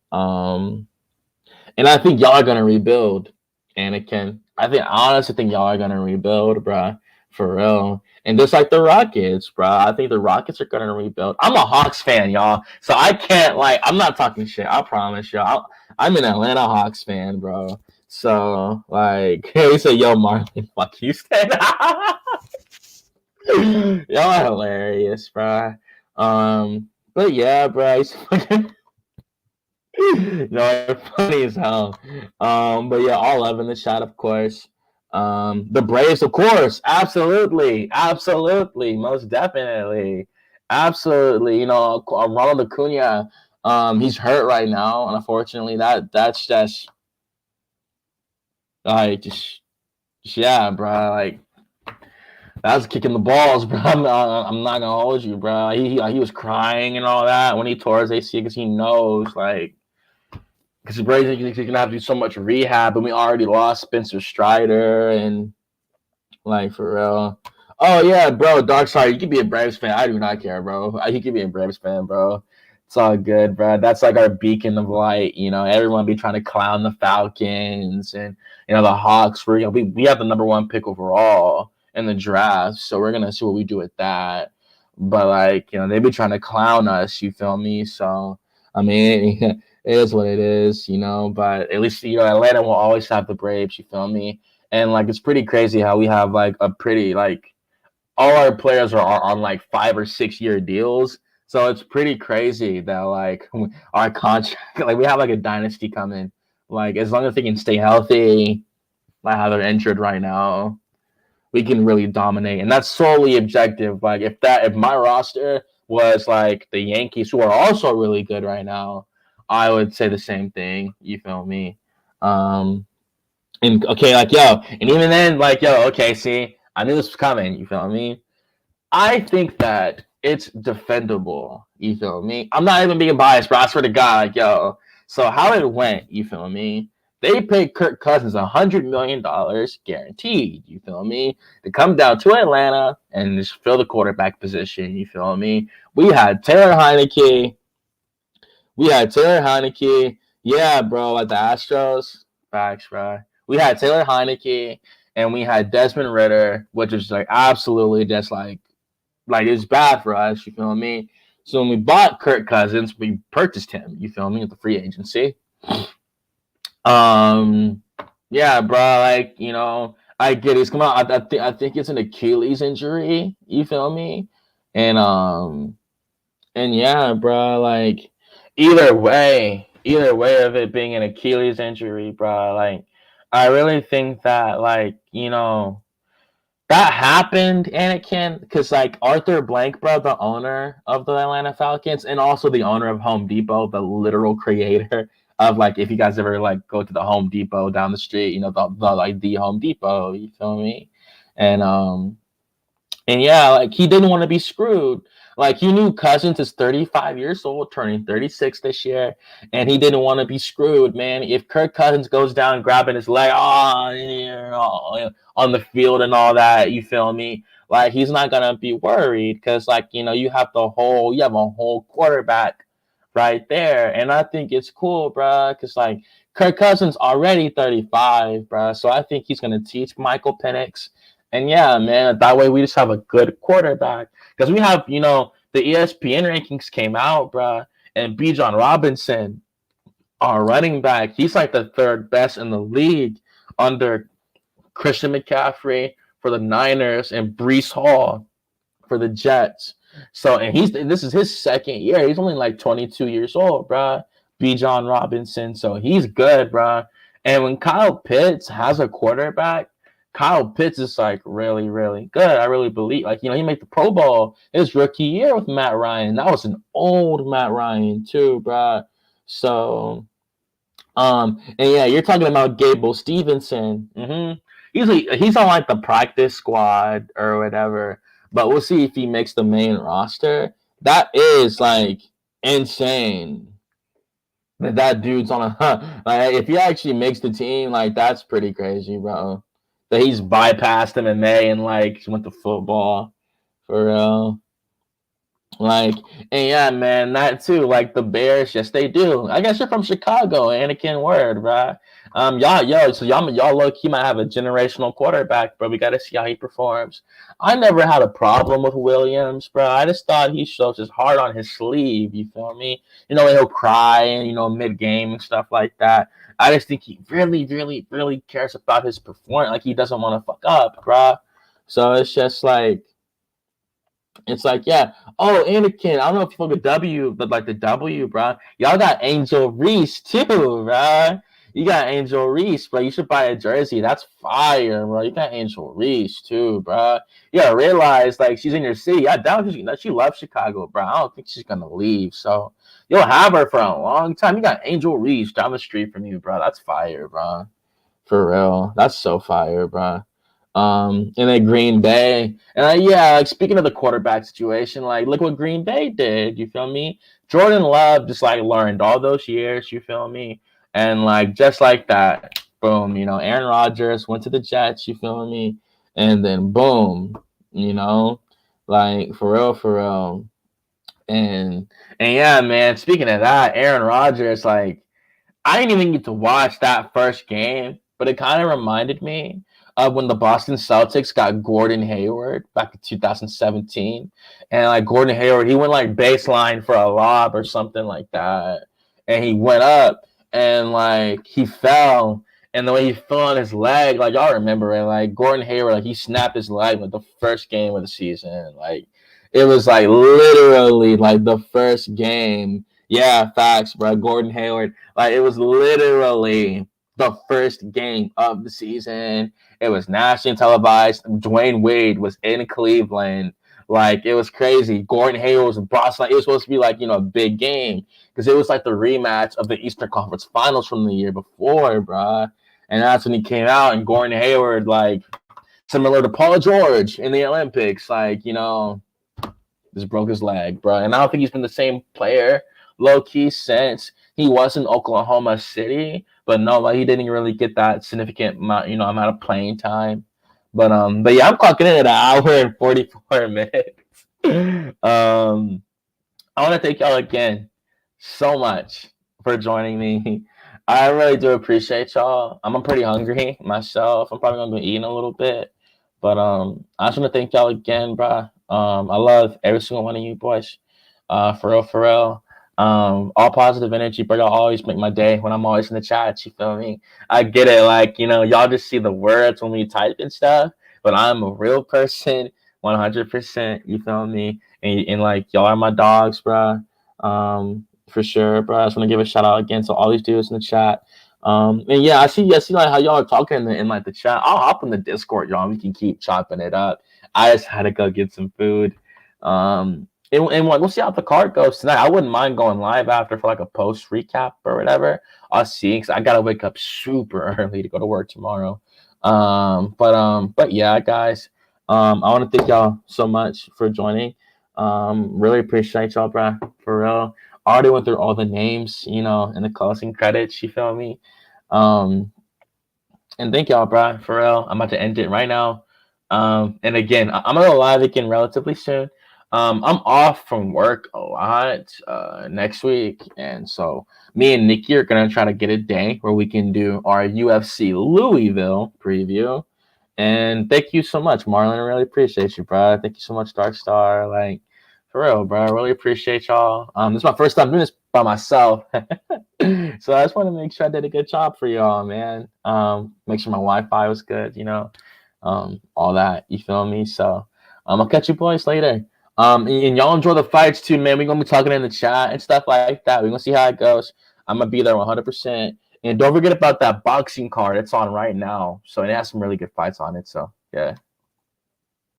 and I think y'all are gonna rebuild, Anakin. I honestly think y'all are gonna rebuild, bro. For real. And just like the Rockets, bro. I think the Rockets are gonna rebuild. I'm a Hawks fan, y'all. So I can't I'm not talking shit. I promise y'all. I'm an Atlanta Hawks fan, bro. So like, he said, "Yo, Marlon, fuck Houston." Y'all are hilarious, bro. But yeah, bro. No, funny as hell. But yeah, all love in the chat, of course. The Braves, of course, absolutely, most definitely, absolutely. You know, Ronald Acuna, he's hurt right now, and unfortunately, that's just like, yeah, bro. Like, that's kicking the balls, bro. I'm not gonna hold you, bro. He was crying and all that when he tore his AC because he knows, like. Because Braves, he's going to have to do so much rehab, and we already lost Spencer Strider, and, like, for real. Oh, yeah, bro, Dark Side, you can be a Braves fan. I do not care, bro. You can be a Braves fan, bro. It's all good, bro. That's like our beacon of light, you know. Everyone be trying to clown the Falcons and, you know, the Hawks. We have the number 1 pick overall in the draft, so we're going to see what we do with that. But, like, you know, they be trying to clown us, you feel me? So, I mean, it is what it is, but at least, Atlanta will always have the Braves, you feel me? And, like, it's pretty crazy how we have, like, a pretty, like, all our players are on, like, 5 or 6 year deals. So it's pretty crazy that, like, our contract, like, we have, like, a dynasty coming. Like, as long as they can stay healthy, like how they're injured right now, we can really dominate. And that's solely objective. Like, if my roster was like the Yankees, who are also really good right now, I would say the same thing. You feel me? And okay, like, and even then, like, okay, see, I knew this was coming. You feel me? I think that it's defendable. You feel me? I'm not even being biased, but I swear to God, like, so how it went, you feel me? They paid Kirk Cousins $100 million guaranteed, you feel me, to come down to Atlanta and just fill the quarterback position, you feel me? We had Taylor Heineke. Yeah, bro, at the Astros. Facts, bro. We had Taylor Heineke and we had Desmond Ritter, which was like absolutely just like it's bad for us, you feel me? So when we bought Kirk Cousins, we purchased him, you feel me, at the free agency. Yeah, bro, like, I get it. It's coming out. I think it's an Achilles injury, you feel me? And yeah, bro, like either way of it being an Achilles injury, bro, like I really think that, like, that happened, Anakin, because, like, Arthur Blank, bro, the owner of the Atlanta Falcons, and also the owner of Home Depot, the literal creator of, like, if you guys ever, like, go to the Home Depot down the street, the Home Depot, you feel me? And and yeah, like, he didn't want to be screwed. Like, he knew Cousins is 35 years old, turning 36 this year, and he didn't want to be screwed, man. If Kirk Cousins goes down grabbing his leg, on the field and all that, you feel me? Like, he's not gonna be worried because, like, you have a whole quarterback right there, and I think it's cool, bro. Because, like, Kirk Cousins already 35, bro, so I think he's gonna teach Michael Penix. And yeah, man, that way we just have a good quarterback. Because we have, the ESPN rankings came out, bro, and Bijan Robinson, our running back, he's like the third best in the league under Christian McCaffrey for the Niners and Breece Hall for the Jets. So, and this is his second year. He's only like 22 years old, bro. Bijan Robinson. So he's good, bro. And when Kyle Pitts has a quarterback, Kyle Pitts is like really, really good. I really believe, like, he made the Pro Bowl his rookie year with Matt Ryan. That was an old Matt Ryan too, bro. So, and yeah, you're talking about Gable Stevenson. He's on like the practice squad or whatever, but we'll see if he makes the main roster. That is like insane. That dude's on a like, if he actually makes the team, like, that's pretty crazy, bro. That he's bypassed MMA and, like, went to football for real. Like, and yeah, man, that too. Like, the Bears, yes, they do. I guess you're from Chicago, Anakin Word, bro. Y'all look, he might have a generational quarterback, but we got to see how he performs. I never had a problem with Williams, bro. I just thought he shows his heart on his sleeve. You feel me? He'll cry and mid game and stuff like that. I just think he really, really, really cares about his performance. Like, he doesn't want to fuck up, bro. So it's just like. It's like, yeah. Oh, Anakin, I don't know if you fuck with W, but like the W, bro. Y'all got Angel Reese too, bro. You got Angel Reese, bro. You should buy a jersey. That's fire, bro. You got Angel Reese too, bro. You gotta realize, like, she's in your city. I doubt she loves Chicago, bro. I don't think she's gonna leave. So you'll have her for a long time. You got Angel Reese down the street from you, bro. That's fire, bro. For real. That's so fire, bro. And then Green Bay. And yeah, like, speaking of the quarterback situation, like, look what Green Bay did. You feel me? Jordan Love just, like, learned all those years. You feel me? And, like, just like that, boom. Aaron Rodgers went to the Jets. You feel me? And then boom. Like, for real. And yeah, man. Speaking of that, Aaron Rodgers, like, I didn't even get to watch that first game, but it kind of reminded me when the Boston Celtics got Gordon Hayward back in 2017, and like Gordon Hayward, he went like baseline for a lob or something like that, and he went up and like he fell, and the way he fell on his leg, like y'all remember it, like Gordon Hayward, like he snapped his leg with the first game of the season, like it was like literally like the first game. Yeah, facts, bro. Gordon Hayward, like it was literally the first game of the season. It was nationally televised. Dwayne Wade was in Cleveland. Like it was crazy. Gordon Hayward was in Boston. Like, it was supposed to be like a big game because it was like the rematch of the Eastern Conference Finals from the year before, bro. And that's when he came out. And Gordon Hayward, like similar to Paul George in the Olympics, like just broke his leg, bro. And I don't think he's been the same player low key since he was in Oklahoma City. But no, like he didn't really get that significant amount of playing time. But yeah, I'm clocking in at an hour and 44 minutes. I want to thank y'all again so much for joining me. I really do appreciate y'all. I'm pretty hungry myself. I'm probably gonna be eating a little bit. But I just want to thank y'all again, bro. I love every single one of you boys. For real, for real. All positive energy, but y'all always make my day when I'm always in the chat. You feel me? I get it. Like, y'all just see the words when we type and stuff, but I'm a real person, 100%. You feel me? And like, y'all are my dogs, bro. For sure, bro. I just want to give a shout out again to all these dudes in the chat. And yeah, I see like how y'all are talking in like the chat. I'll hop in the Discord, y'all. We can keep chopping it up. I just had to go get some food. And we'll see how the card goes tonight. I wouldn't mind going live after for like a post recap or whatever. I'll see, because I gotta wake up super early to go to work tomorrow. But yeah, guys. I want to thank y'all so much for joining. Really appreciate y'all, bro. For real. Already went through all the names, in the closing credits. You feel me? And thank y'all, bro. For real. I'm about to end it right now. And again, I'm gonna go live again relatively soon. I'm off from work a lot next week, and so me and Nicky are gonna try to get a day where we can do our UFC Louisville preview. And thank you so much, Marlon. I really appreciate you, bro. Thank you so much, Dark Star. Like, for real, bro. I really appreciate y'all. This is my first time doing this by myself. So I just want to make sure I did a good job for y'all, man. Make sure my Wi-Fi was good, all that. You feel me? So I'll catch you boys later. And y'all enjoy the fights too, man. We're gonna be talking in the chat and stuff like that. We're gonna see how it goes. I'm gonna be there 100%. And don't forget about that boxing card. It's on right now. So it has some really good fights on it. So yeah.